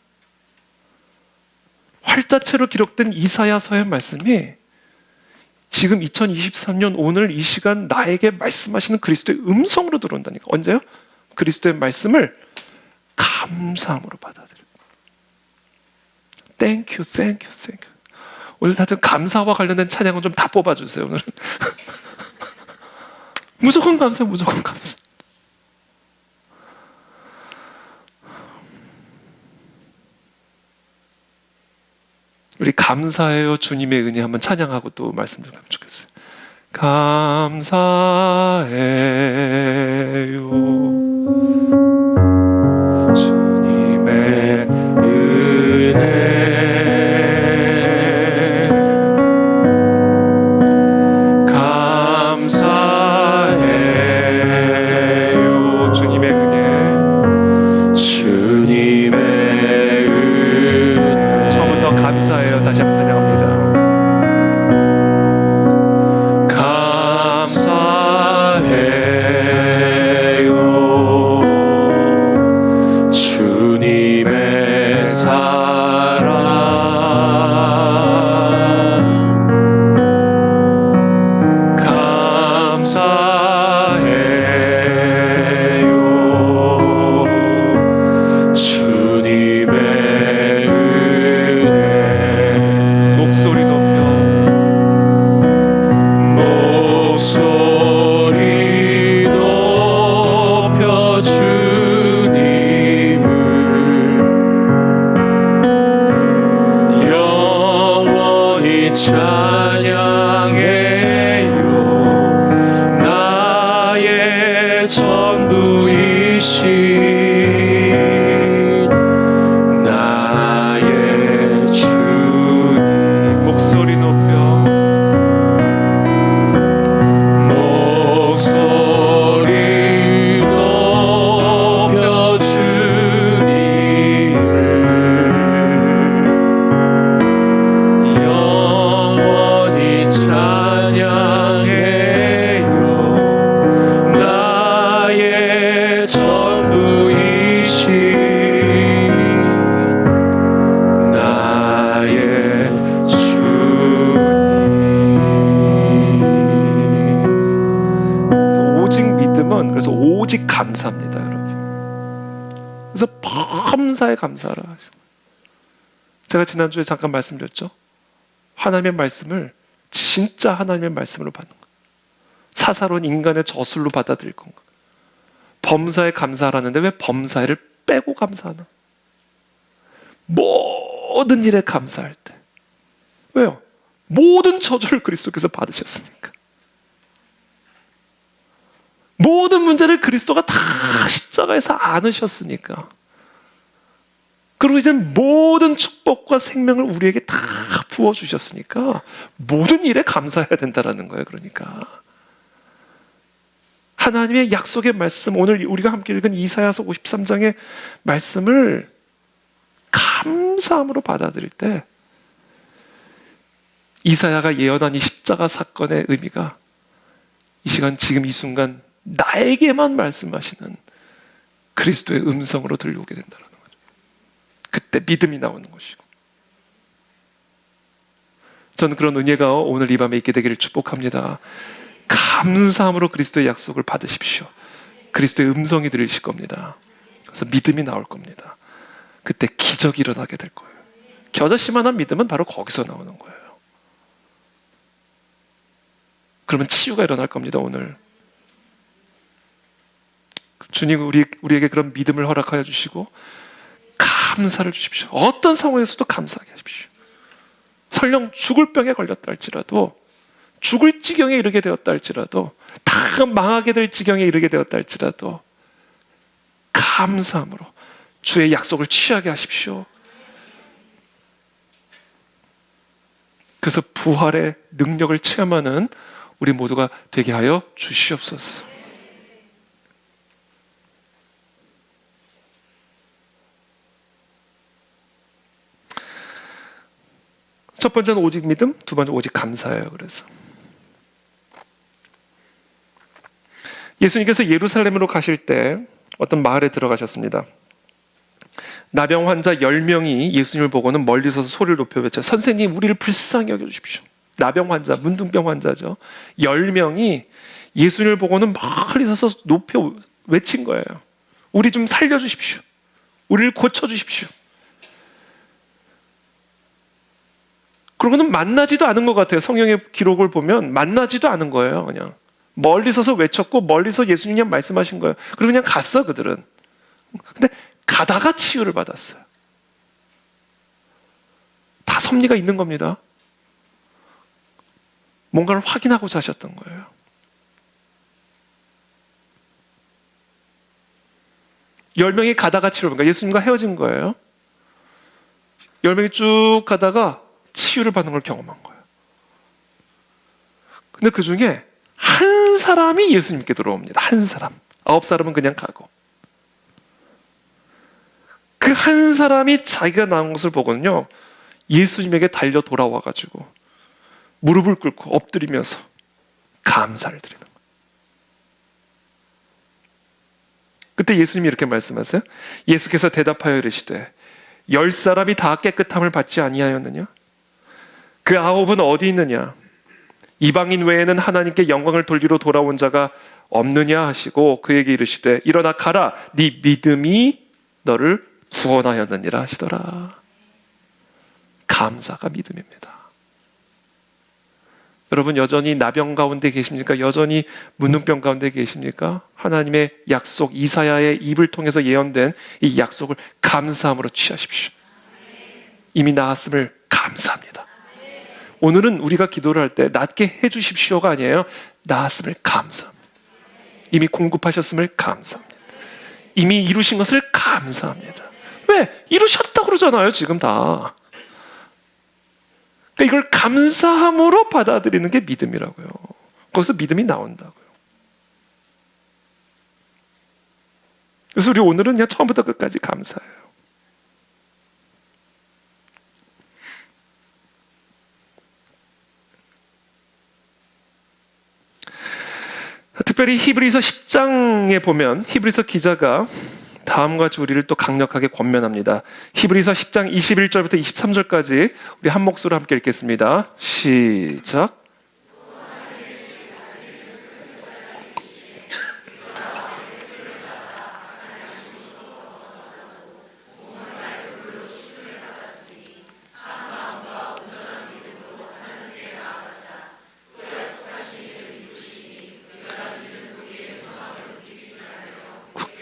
[SPEAKER 1] 활자체로 기록된 이사야서의 말씀이 지금 2023년 오늘 이 시간 나에게 말씀하시는 그리스도의 음성으로 들어온다니까. 언제요? 그리스도의 말씀을 감사함으로 받아들여요. Thank you, thank you, thank you. 오늘 다들 감사와 관련된 찬양은 좀 다 뽑아주세요. 오늘은 무조건 감사, 무조건 감사. 우리 감사해요 주님의 은혜 한번 찬양하고 또 말씀 좀 하면 좋겠어요. 감사해요 주님의 은혜 감사해요 오직 믿음은 그래서 오직 감사합니다, 여러분. 그래서 범사에 감사하라. 제가 지난주에 잠깐 말씀드렸죠. 하나님의 말씀을 진짜 하나님의 말씀으로 받는 것, 사사로운 인간의 저술로 받아들일 건가. 범사에 감사하라는데 왜 범사에를 빼고 감사하나? 모든 일에 감사할 때. 왜요? 모든 저주를 그리스도께서 받으셨으니까. 모든 문제를 그리스도가 다 십자가에서 안으셨으니까. 그리고 이제 모든 축복과 생명을 우리에게 다 부어주셨으니까 모든 일에 감사해야 된다는 거예요. 그러니까 하나님의 약속의 말씀, 오늘 우리가 함께 읽은 이사야서 53장의 말씀을 감사함으로 받아들일 때 이사야가 예언한 이 십자가 사건의 의미가 이 시간, 지금 이 순간 나에게만 말씀하시는 그리스도의 음성으로 들려오게 된다는 거죠. 그때 믿음이 나오는 것이고, 저는 그런 은혜가 오늘 이 밤에 있게 되기를 축복합니다. 감사함으로 그리스도의 약속을 받으십시오. 그리스도의 음성이 들리실 겁니다. 그래서 믿음이 나올 겁니다. 그때 기적이 일어나게 될 거예요. 겨자씨만한 믿음은 바로 거기서 나오는 거예요. 그러면 치유가 일어날 겁니다. 오늘 주님 우리에게 그런 믿음을 허락하여 주시고 감사를 주십시오. 어떤 상황에서도 감사하게 하십시오. 설령 죽을 병에 걸렸다 할지라도, 죽을 지경에 이르게 되었다 할지라도, 다 망하게 될 지경에 이르게 되었다 할지라도 감사함으로 주의 약속을 취하게 하십시오. 그래서 부활의 능력을 체험하는 우리 모두가 되게 하여 주시옵소서. 첫 번째는 오직 믿음, 두 번째 오직 감사예요. 그래서 예수님께서 예루살렘으로 가실 때 어떤 마을에 들어가셨습니다. 나병 환자 10명이 예수님을 보고는 멀리 서서 소리를 높여 외쳐, 선생님 우리를 불쌍히 여겨주십시오. 나병 환자, 문둥병 환자죠. 10명이 예수님을 보고는 멀리 서서 높여 외친 거예요. 우리 좀 살려주십시오. 우리를 고쳐주십시오. 그러고는 만나지도 않은 것 같아요. 성경의 기록을 보면 만나지도 않은 거예요. 그냥 멀리 서서 외쳤고 멀리서 예수님이 그냥 말씀하신 거예요. 그리고 그냥 갔어 그들은. 근데 가다가 치유를 받았어요. 다 섭리가 있는 겁니다. 뭔가를 확인하고자 하셨던 거예요. 열 명이 가다가 치유를 받은 거예요. 예수님과 헤어진 거예요. 10명이 쭉 가다가 치유를 받는 걸 경험한 거예요. 근데 그 중에 한 사람이 예수님께 들어옵니다. 한 사람. 9사람은 그냥 가고. 그 한 사람이 자기가 나온 것을 보고는요, 예수님에게 달려 돌아와가지고 무릎을 꿇고 엎드리면서 감사를 드리는 거예요. 그때 예수님이 이렇게 말씀하세요. 예수께서 대답하여 이르시되 10사람이 다 깨끗함을 받지 아니하였느냐? 그 9은 어디 있느냐? 이방인 외에는 하나님께 영광을 돌리러 돌아온 자가 없느냐 하시고 그에게 이르시되 일어나 가라, 네 믿음이 너를 구원하였느니라 하시더라. 감사가 믿음입니다. 여러분 여전히 나병 가운데 계십니까? 여전히 문둥병 가운데 계십니까? 하나님의 약속, 이사야의 입을 통해서 예언된 이 약속을 감사함으로 취하십시오. 이미 나았음을 감사합니다. 오늘은 우리가 기도를 할 때 낫게 해주십시오가 아니에요. 나았음을 감사합니다. 이미 공급하셨음을 감사합니다. 이미 이루신 것을 감사합니다. 왜? 이루셨다고 그러잖아요 지금 다. 그러니까 이걸 감사함으로 받아들이는 게 믿음이라고요. 거기서 믿음이 나온다고요. 그래서 우리 오늘은 그냥 처음부터 끝까지 감사해요. 특별히 히브리서 10장에 보면 히브리서 기자가 다음과 같이 우리를 또 강력하게 권면합니다. 히브리서 10장 21절부터 23절까지 우리 한 목소리로 함께 읽겠습니다. 시작.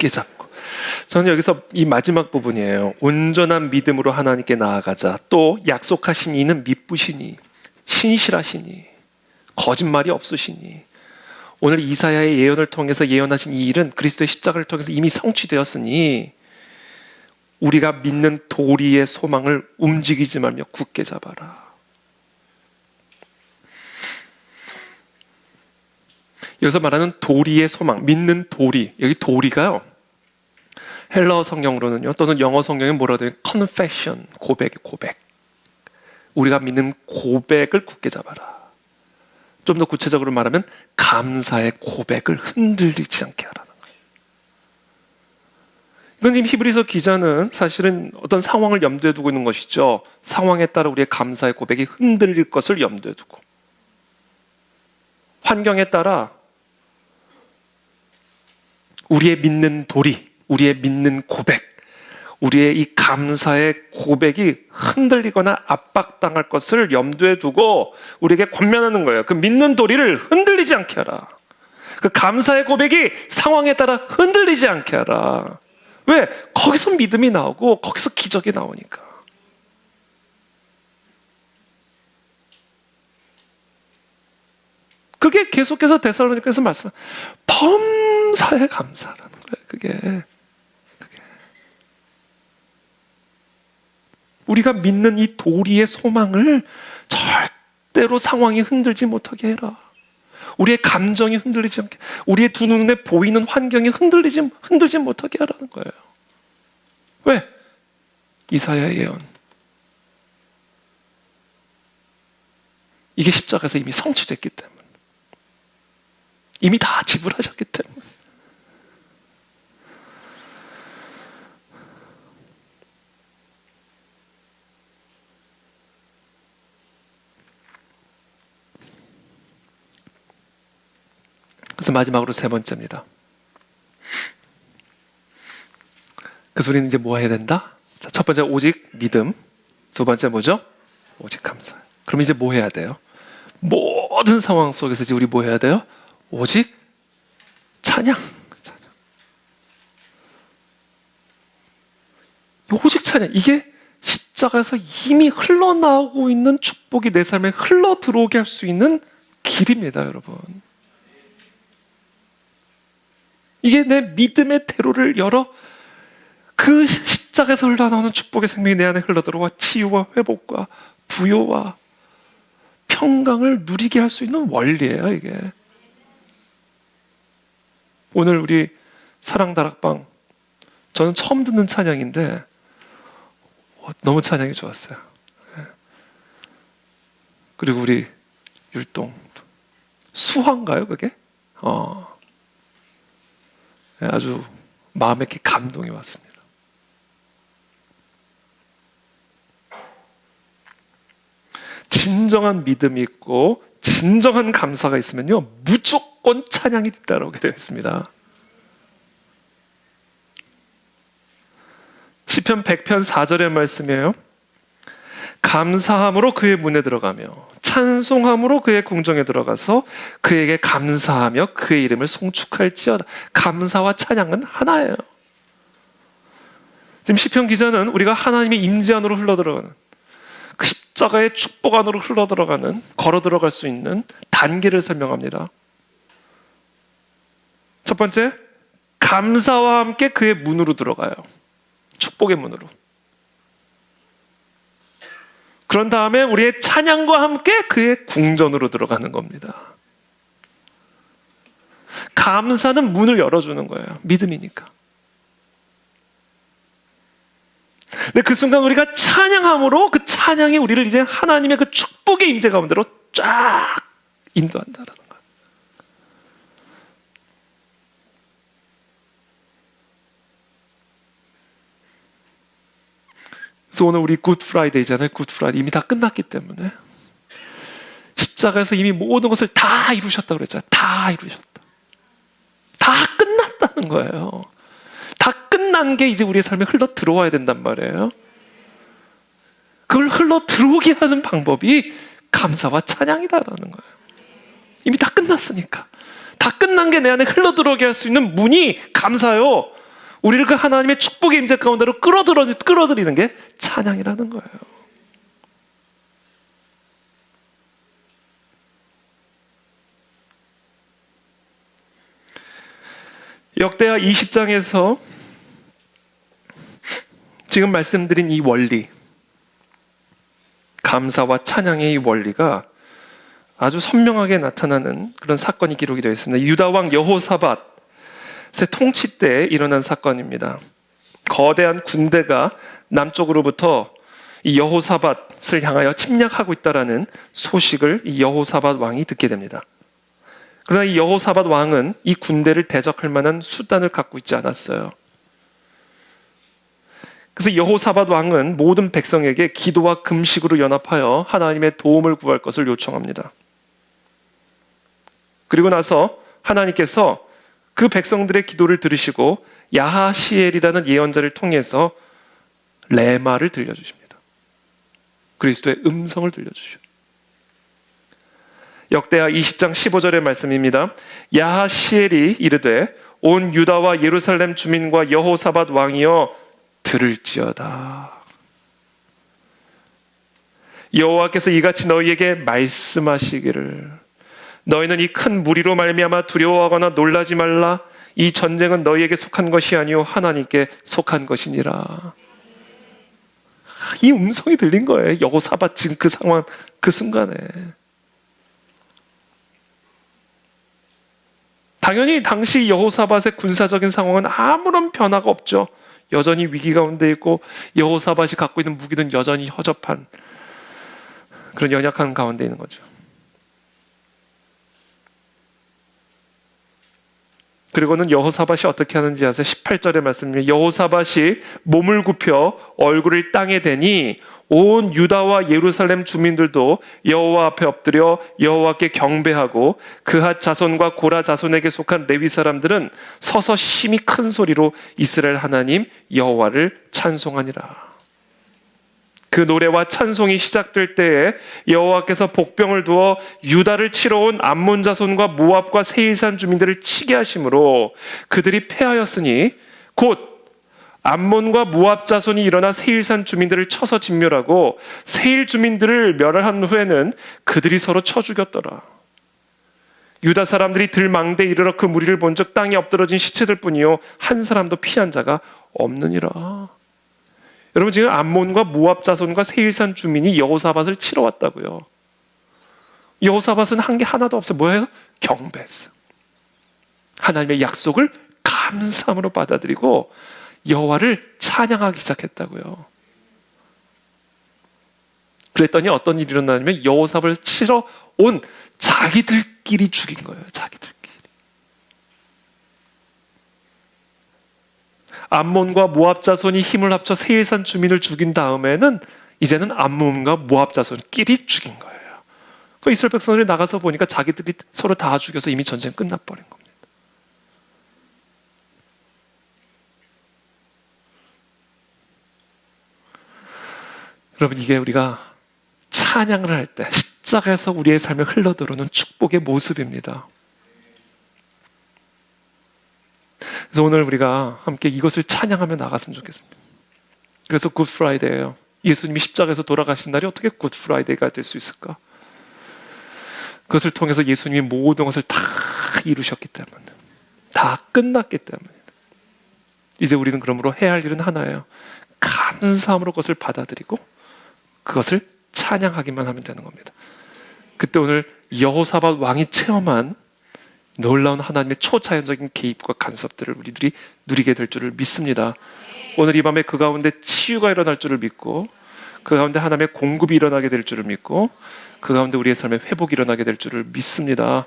[SPEAKER 1] 굳게 잡고. 저는 여기서 이 마지막 부분이에요. 온전한 믿음으로 하나님께 나아가자. 또 약속하신 이는 미쁘시니, 신실하시니, 거짓말이 없으시니. 오늘 이사야의 예언을 통해서 예언하신 이 일은 그리스도의 십자가를 통해서 이미 성취되었으니 우리가 믿는 도리의 소망을 움직이지 말며 굳게 잡아라. 여기서 말하는 도리의 소망, 믿는 도리. 여기 도리가요, 헬라어 성경으로는요, 또는 영어 성경에 뭐라고 해요? confession, 고백. 우리가 믿는 고백을 굳게 잡아라. 좀 더 구체적으로 말하면 감사의 고백을 흔들리지 않게 하라는 거예요. 이건 지금 히브리서 기자는 사실은 어떤 상황을 염두에 두고 있는 것이죠. 상황에 따라 우리의 감사의 고백이 흔들릴 것을 염두에 두고, 환경에 따라 우리의 믿는 도리, 우리의 믿는 고백, 우리의 이 감사의 고백이 흔들리거나 압박당할 것을 염두에 두고 우리에게 권면하는 거예요. 그 믿는 도리를 흔들리지 않게 하라. 그 감사의 고백이 상황에 따라 흔들리지 않게 하라. 왜? 거기서 믿음이 나오고 거기서 기적이 나오니까. 그게 계속해서 데살로니가에서 말씀하는 범사에 감사라는 거예요. 그게 우리가 믿는 이 도리의 소망을 절대로 상황이 흔들지 못하게 해라. 우리의 감정이 흔들리지 않게, 우리의 두 눈에 보이는 환경이 흔들지 못하게 하라는 거예요. 왜? 이사야의 예언. 이게 십자가에서 이미 성취됐기 때문에, 이미 다 지불하셨기 때문에. 그래서 마지막으로 세 번째입니다. 그 소리는 이제 뭐 해야 된다? 자, 첫 번째 오직 믿음. 두 번째 뭐죠? 오직 감사. 그럼 이제 뭐 해야 돼요? 모든 상황 속에서 이제 우리 뭐 해야 돼요? 오직 찬양. 오직 찬양. 이게 십자가에서 이미 흘러나오고 있는 축복이 내 삶에 흘러 들어오게 할 수 있는 길입니다, 여러분. 이게 내 믿음의 대로를 열어 그 십자가에서 흘러나오는 축복의 생명이 내 안에 흘러들어와 치유와 회복과 부요와 평강을 누리게 할 수 있는 원리예요, 이게. 오늘 우리 사랑다락방, 저는 처음 듣는 찬양인데 너무 찬양이 좋았어요. 그리고 우리 율동 수화인가요, 그게? 아주 마음에 이렇게 감동이 왔습니다. 진정한 믿음이 있고 진정한 감사가 있으면요, 무조건 찬양이 따라오게 되어 있습니다. 시편 100편 4절의 말씀이에요. 감사함으로 그의 문에 들어가며 찬송함으로 그의 궁정에 들어가서 그에게 감사하며 그의 이름을 송축할지어다. 감사와 찬양은 하나예요. 지금 시편 기자는 우리가 하나님의 임재 안으로 흘러들어가는, 그 십자가의 축복 안으로 흘러들어가는, 걸어 들어갈 수 있는 단계를 설명합니다. 첫 번째, 감사와 함께 그의 문으로 들어가요. 축복의 문으로. 그런 다음에 우리의 찬양과 함께 그의 궁전으로 들어가는 겁니다. 감사는 문을 열어주는 거예요. 믿음이니까. 근데 그 순간 우리가 찬양함으로 그 찬양이 우리를 이제 하나님의 그 축복의 임재 가운데로 쫙 인도한다라는 거예요. 그래서 오늘 우리 굿 프라이데이잖아요. 굿 프라이데이 이미 다 끝났기 때문에 십자가에서 이미 모든 것을 다 이루셨다고 그랬잖아요. 다 이루셨다. 다 끝났다는 거예요. 다 끝난 게 이제 우리의 삶에 흘러 들어와야 된단 말이에요. 그걸 흘러 들어오게 하는 방법이 감사와 찬양이다라는 거예요. 이미 다 끝났으니까. 다 끝난 게 내 안에 흘러 들어오게 할 수 있는 문이 감사요. 우리를 그 하나님의 축복의 임재 가운데로 끌어들이는 게 찬양이라는 거예요. 역대하 20장에서 지금 말씀드린 이 원리, 감사와 찬양의 이 원리가 아주 선명하게 나타나는 그런 사건이 기록이 되어 있습니다. 유다 왕 여호사밧의 통치 때 일어난 사건입니다. 거대한 군대가 남쪽으로부터 이 여호사밧을 향하여 침략하고 있다라는 소식을 이 여호사밧 왕이 듣게 됩니다. 그러나 이 여호사밧 왕은 이 군대를 대적할 만한 수단을 갖고 있지 않았어요. 그래서 여호사밧 왕은 모든 백성에게 기도와 금식으로 연합하여 하나님의 도움을 구할 것을 요청합니다. 그리고 나서 하나님께서 그 백성들의 기도를 들으시고 야하시엘이라는 예언자를 통해서 레마를 들려주십니다. 그리스도의 음성을 들려주십니다. 역대하 20장 15절의 말씀입니다. 야하시엘이 이르되 온 유다와 예루살렘 주민과 여호사밧 왕이여 들을지어다. 여호와께서 이같이 너희에게 말씀하시기를 너희는 이 큰 무리로 말미암아 두려워하거나 놀라지 말라. 이 전쟁은 너희에게 속한 것이 아니요 하나님께 속한 것이니라. 이 음성이 들린 거예요. 여호사밧 지금 그 상황, 그 순간에. 당연히 당시 여호사밧의 군사적인 상황은 아무런 변화가 없죠. 여전히 위기 가운데 있고 여호사밧이 갖고 있는 무기는 여전히 허접한 그런 연약한 가운데 있는 거죠. 그리고는 여호사밧이 어떻게 하는지 아세요? 18절의 말씀입니다. 여호사밧이 몸을 굽혀 얼굴을 땅에 대니 온 유다와 예루살렘 주민들도 여호와 앞에 엎드려 여호와께 경배하고 그핫 자손과 고라 자손에게 속한 레위 사람들은 서서 심히 큰 소리로 이스라엘 하나님 여호와를 찬송하니라. 그 노래와 찬송이 시작될 때에 여호와께서 복병을 두어 유다를 치러 온 암몬 자손과 모압과 세일산 주민들을 치게 하심으로 그들이 패하였으니 곧 암몬과 모압 자손이 일어나 세일산 주민들을 쳐서 진멸하고 세일 주민들을 멸한 후에는 그들이 서로 쳐 죽였더라. 유다 사람들이 들망대에 이르러 그 무리를 본즉 땅에 엎드러진 시체들 뿐이요 한 사람도 피한 자가 없느니라. 여러분 지금 암몬과 모압 자손과 세일산 주민이 여호사밧을 치러 왔다고요. 여호사밧은 한 게 하나도 없어요. 뭐예요? 경배했어요. 하나님의 약속을 감사함으로 받아들이고 여호와를 찬양하기 시작했다고요. 그랬더니 어떤 일이 일어나냐면 여호사밧을 치러 온 자기들끼리 죽인 거예요. 자기들끼리. 암몬과 모압 자손이 힘을 합쳐 세일산 주민을 죽인 다음에는 이제는 암몬과 모압 자손끼리 죽인 거예요. 그 이스라엘 백성들이 나가서 보니까 자기들이 서로 다 죽여서 이미 전쟁 끝나버린 겁니다. 여러분 이게 우리가 찬양을 할 때 십자가에서 우리의 삶에 흘러들어오는 축복의 모습입니다. 그래서 오늘 우리가 함께 이것을 찬양하며 나갔으면 좋겠습니다. 그래서 굿 프라이데이예요. 예수님이 십자가에서 돌아가신 날이 어떻게 굿 프라이데이가 될 수 있을까? 그것을 통해서 예수님이 모든 것을 다 이루셨기 때문에, 다 끝났기 때문에 이제 우리는 그러므로 해야 할 일은 하나예요. 감사함으로 그것을 받아들이고 그것을 찬양하기만 하면 되는 겁니다. 그때 오늘 여호사밧 왕이 체험한 놀라운 하나님의 초자연적인 개입과 간섭들을 우리들이 누리게 될 줄을 믿습니다. 오늘 이 밤에 그 가운데 치유가 일어날 줄을 믿고 그 가운데 하나님의 공급이 일어나게 될 줄을 믿고 그 가운데 우리의 삶에 회복이 일어나게 될 줄을 믿습니다.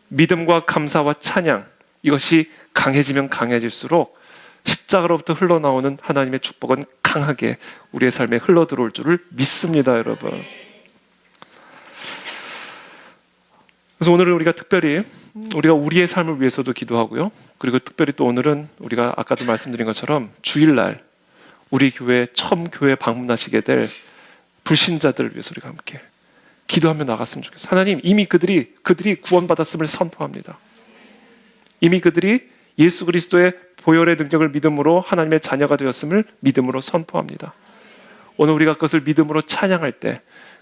[SPEAKER 1] 믿음과 감사와 찬양 이것이 강해지면 강해질수록 십자가로부터 흘러나오는 하나님의 축복은 강하게 우리의 삶에 흘러들어올 줄을 믿습니다. 여러분. 그래서 오늘은 우리가 특별히 우리가 우리의 삶을 위해서도 기도하고요. 그리고 특별히 또 오늘은 우리가 아까도 말씀드린 것처럼 주일날 우리 교회 처음 교회 방문하시게 될 불신자들을 위해서 우리가 함께 기도하며 나갔으면 좋겠어요. 하나님 이미 그들이 구원받았음을 선포합니다. 이미 그들이 예수 그리스도의 보혈의 능력을 믿음으로 하나님의 자녀가 되었음을 믿음으로 선포합니다. 오늘 우리가 그것을 믿음으로 찬양할 때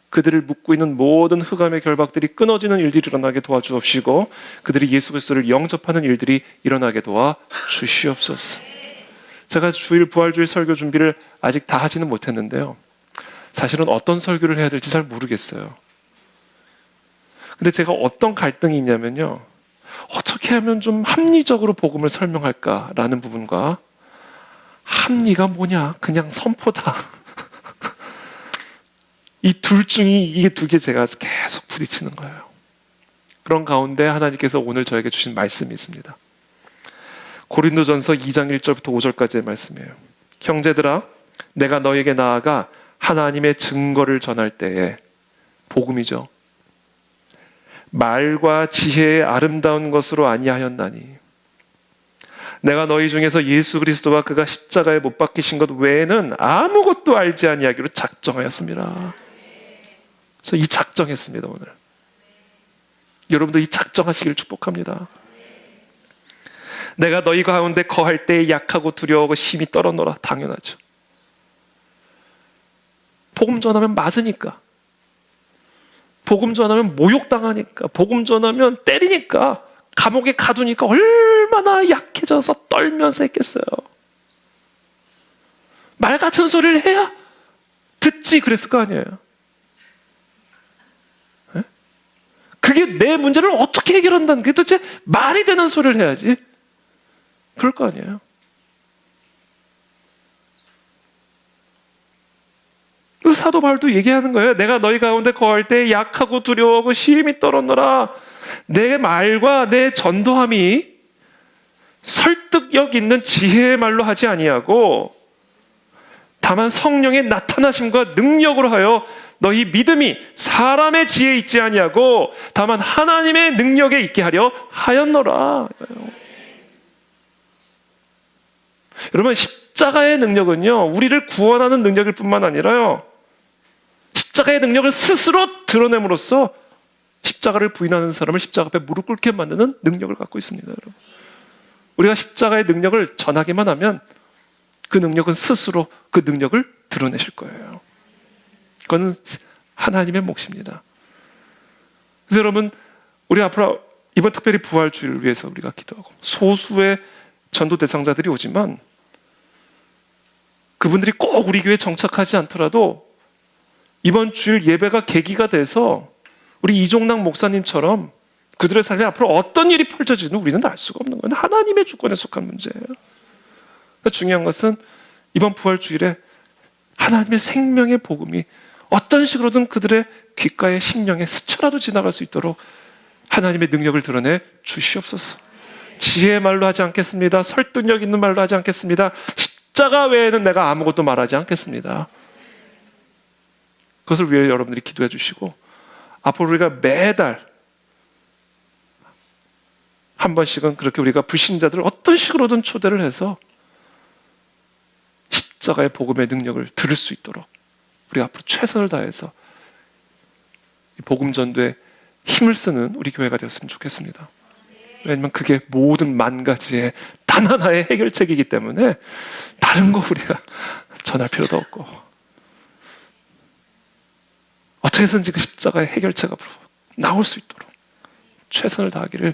[SPEAKER 1] 그들을 묶고 있는 모든 흑암의 결박들이 끊어지는 일들이 일어나게 도와주옵시고 그들이 예수 그리스도를 영접하는 일들이 일어나게 도와주시옵소서. 제가 주일 부활주일 설교 준비를 아직 다 하지는 못했는데요. 사실은 어떤 설교를 해야 될지 잘 모르겠어요. 근데 제가 어떤 갈등이 있냐면요. 어떻게 하면 좀 합리적으로 복음을 설명할까라는 부분과 합리가 뭐냐? 그냥 선포다. 이 둘 중에 이게 두 개 제가 계속 부딪히는 거예요. 그런 가운데 하나님께서 오늘 저에게 주신 말씀이 있습니다. 고린도전서 2장 1절부터 5절까지의 말씀이에요. 형제들아, 내가 너에게 나아가 하나님의 증거를 전할 때에 복음이죠. 말과 지혜의 아름다운 것으로 아니하였나니 내가 너희 중에서 예수 그리스도와 그가 십자가에 못 박히신 것 외에는 아무것도 알지 아니하기로 작정하였습니다. 그래서 이 작정했습니다. 오늘 여러분도 이 작정하시길 축복합니다. 내가 너희 가운데 거할 때에 약하고 두려워하고 힘이 떨어노라. 당연하죠. 복음 전하면 맞으니까, 복음 전하면 모욕당하니까, 복음 전하면 때리니까, 감옥에 가두니까 얼마나 약해져서 떨면서 했겠어요. 말 같은 소리를 해야 듣지 그랬을 거 아니에요. 네? 그게 내 문제를 어떻게 해결한다는 게 도대체 말이 되는 소리를 해야지. 그럴 거 아니에요. 그래서 사도 바울도 얘기하는 거예요. 내가 너희 가운데 거할 때 약하고 두려워하고 힘이 떨어노라. 내 말과 내 전도함이 설득력 있는 지혜의 말로 하지 아니하고 다만 성령의 나타나심과 능력으로 하여 너희 믿음이 사람의 지혜에 있지 아니하고 다만 하나님의 능력에 있게 하려 하였노라. 여러분, 십자가의 능력은요, 우리를 구원하는 능력일 뿐만 아니라요, 십자가의 능력을 스스로 드러냄으로써 십자가를 부인하는 사람을 십자가 앞에 무릎 꿇게 만드는 능력을 갖고 있습니다. 여러분, 우리가 십자가의 능력을 전하기만 하면 그 능력은 스스로 그 능력을 드러내실 거예요. 그건 하나님의 몫입니다. 그래서 여러분, 우리 앞으로 이번 특별히 부활주의를 위해서 우리가 기도하고 소수의 전도 대상자들이 오지만 그분들이 꼭 우리 교회에 정착하지 않더라도 이번 주일 예배가 계기가 돼서 우리 이종락 목사님처럼 그들의 삶에 앞으로 어떤 일이 펼쳐지는 우리는 알 수가 없는 거예요. 하나님의 주권에 속한 문제예요. 그러니까 중요한 것은 이번 부활주일에 하나님의 생명의 복음이 어떤 식으로든 그들의 귓가에 심령에 스쳐라도 지나갈 수 있도록 하나님의 능력을 드러내 주시옵소서. 지혜의 말로 하지 않겠습니다. 설득력 있는 말로 하지 않겠습니다. 십자가 외에는 내가 아무것도 말하지 않겠습니다. 그것을 위해 여러분들이 기도해 주시고 앞으로 우리가 매달 한 번씩은 그렇게 우리가 불신자들을 어떤 식으로든 초대를 해서 십자가의 복음의 능력을 들을 수 있도록 우리 앞으로 최선을 다해서 복음 전도에 힘을 쓰는 우리 교회가 되었으면 좋겠습니다. 왜냐하면 그게 모든 만 가지의 단 하나의 해결책이기 때문에 다른 거 우리가 전할 필요도 없고 어떻게 해서든지 그 십자가의 해결책가 나올 수 있도록 최선을 다하기를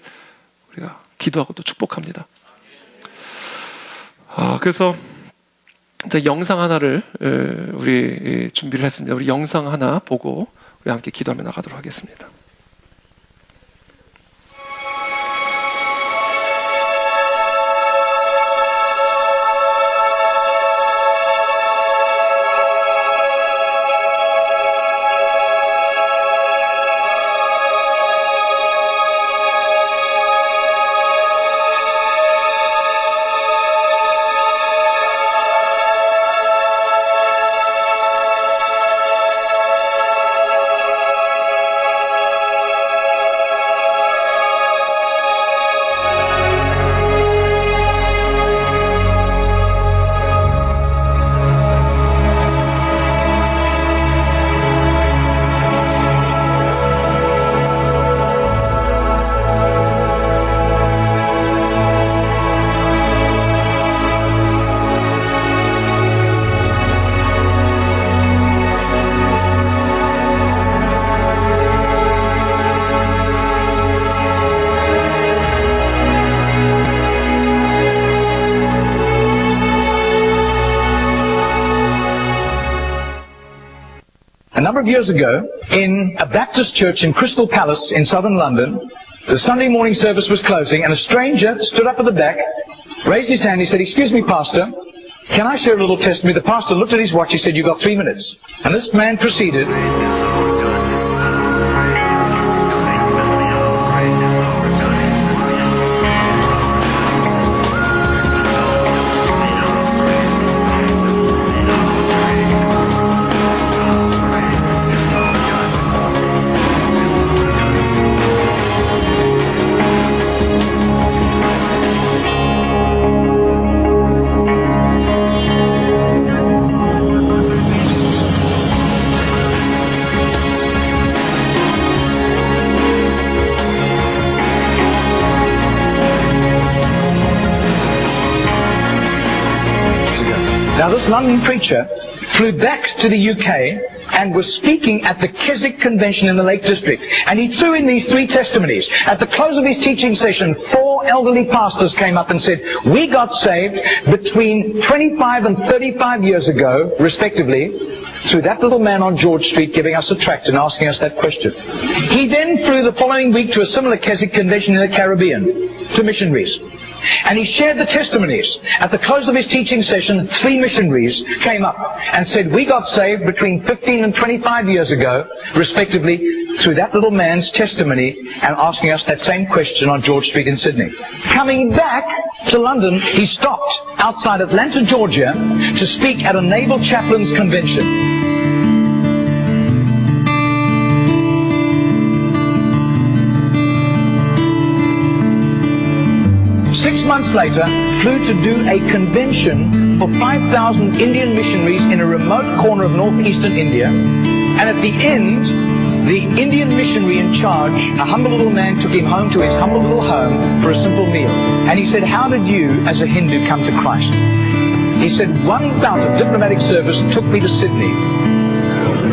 [SPEAKER 1] 우리가 기도하고 또 축복합니다. 그래서 이제 영상 하나를 우리 준비를 했습니다. 우리 영상 하나 보고 우리 함께 기도하며 나가도록 하겠습니다.
[SPEAKER 2] 25 years ago, in a Baptist church in Crystal Palace in southern London, the Sunday morning service was closing, and a stranger stood up at the back, raised his hand, he said, "Excuse me, Pastor, can I share a little testimony?" The pastor looked at his watch, he said, "You've got 3 minutes." And this man proceeded. Now this London preacher flew back to the UK and was speaking at the Keswick Convention in the Lake District. And he threw in these 3 testimonies. At the close of his teaching session, 4 elderly pastors came up and said, "We got saved between 25 and 35 years ago, respectively, through that little man on George Street giving us a tract and asking us that question." He then flew the following week to a similar Keswick Convention in the Caribbean, to missionaries. And he shared the testimonies. At the close of his teaching session, 3 missionaries came up and said, "We got saved between 15 and 25 years ago, respectively, through that little man's testimony," and asking us that same question on George Street in Sydney. Coming back to London, he stopped outside Atlanta, Georgia, to speak at a naval chaplains convention. 6 months later, flew to do a convention for 5,000 Indian missionaries in a remote corner of northeastern India. And at the end, the Indian missionary in charge, a humble little man, took him home to his humble little home for a simple meal. And he said, "How did you, as a Hindu, come to Christ?" He said, "One bout of diplomatic service took me to Sydney.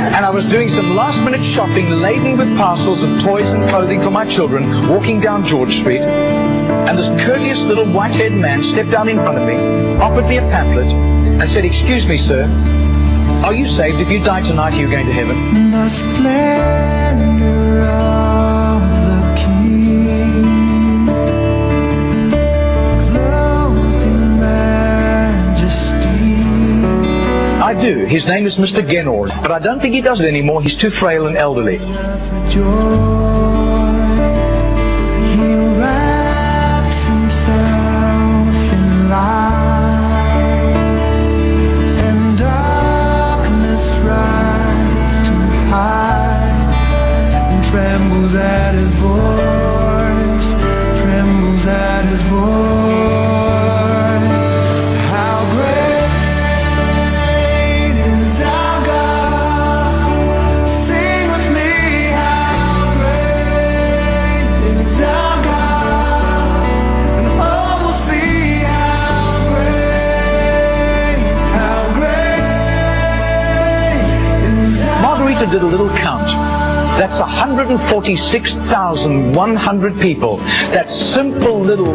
[SPEAKER 2] And I was doing some last-minute shopping laden with parcels of toys and clothing for my children, walking down George Street. And this courteous little white-haired man stepped down in front of me, offered me a pamphlet, and said, 'Excuse me, sir, are you saved? If you die tonight, are you going to heaven?'"
[SPEAKER 3] The splendor of the King, clothed in majesty.
[SPEAKER 2] I do. His name is Mr. Genord, but I don't think he does it anymore. He's too frail and elderly.
[SPEAKER 3] He wraps himself in light, and darkness rise to hide, and trembles at his voice, trembles at his voice. How great is our God? Sing with me, how great is our God? And all will see how great is our
[SPEAKER 2] Margarita did a little count. That's 146,100 people. That simple little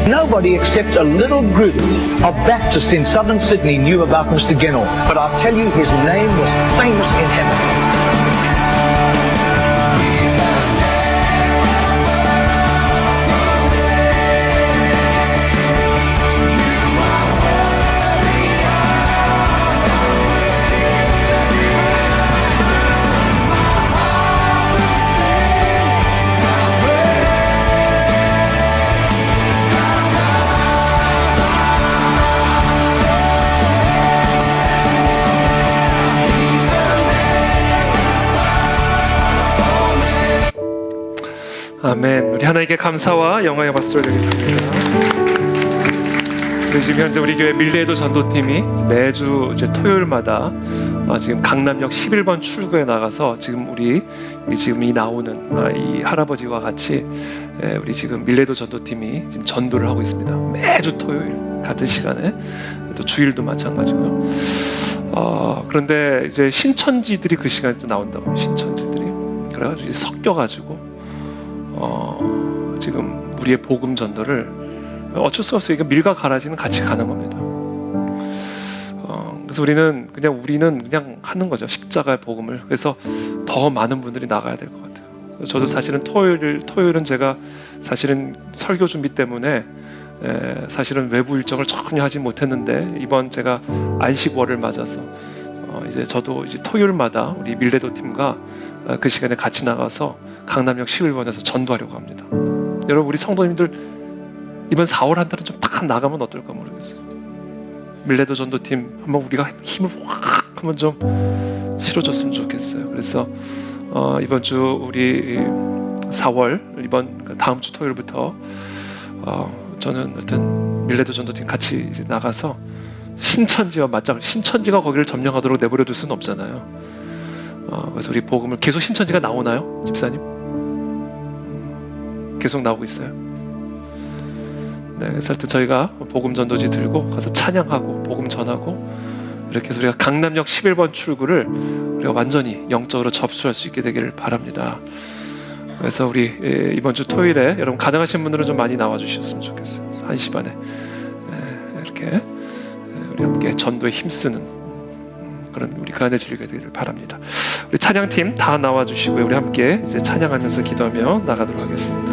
[SPEAKER 2] nobody except a little group of Baptists in southern Sydney knew about Mr. Genord. But I'll tell you, his name was famous in heaven.
[SPEAKER 1] 아멘. 우리 하나님께 감사와 영광의 박수를 드리겠습니다. 지금 현재 우리 교회 밀레도 전도팀이 매주 이제 토요일마다 지금 강남역 11번 출구에 나가서 지금 지금 이 나오는 이 할아버지와 같이 우리 지금 밀레도 전도팀이 지금 전도를 하고 있습니다. 매주 토요일 같은 시간에, 또 주일도 마찬가지고요. 그런데 이제 신천지들이 그 시간에 또 나온다고, 신천지들이. 그래가지고 이제 섞여가지고 지금 우리의 복음 전도를 어쩔 수 없어요. 이거 밀과 가라지는 같이 가는 겁니다. 그래서 우리는 그냥 하는 거죠. 십자가의 복음을. 그래서 더 많은 분들이 나가야 될 것 같아요. 저도 사실은 토요일은 제가 사실은 설교 준비 때문에 사실은 외부 일정을 전혀 하지 못했는데, 이번 제가 안식월을 맞아서 이제 저도 이제 토요일마다 우리 밀레도 팀과 그 시간에 같이 나가서 강남역 11번에서 전도하려고 합니다. 여러분, 우리 성도님들 이번 4월 한 달은 좀 딱 나가면 어떨까 모르겠어요. 밀레도 전도팀 한번 우리가 힘을 확 한번 좀 실어줬으면 좋겠어요. 그래서 이번 주 우리 4월 이번 다음 주 토요일부터 저는 하여튼 밀레도 전도팀 같이 이제 나가서 신천지가 거기를 점령하도록 내버려둘 수는 없잖아요. 그래서 우리 복음을 계속 신천지가 나오나요, 집사님? 계속 나오고 있어요. 네, 그래서 하여튼 저희가 복음 전도지 들고 가서 찬양하고 복음 전하고 이렇게 해서 우리가 강남역 11번 출구를 우리가 완전히 영적으로 접수할 수 있게 되기를 바랍니다. 그래서 우리 이번 주 토요일에 여러분 가능하신 분들은 좀 많이 나와 주셨으면 좋겠어요. 1시 반에 이렇게 우리 함께 전도에 힘쓰는 그런 우리 그 안에 즐기게 되기를 바랍니다. 우리 찬양팀 다 나와 주시고요. 우리 함께 이제 찬양하면서 기도하며 나가도록 하겠습니다.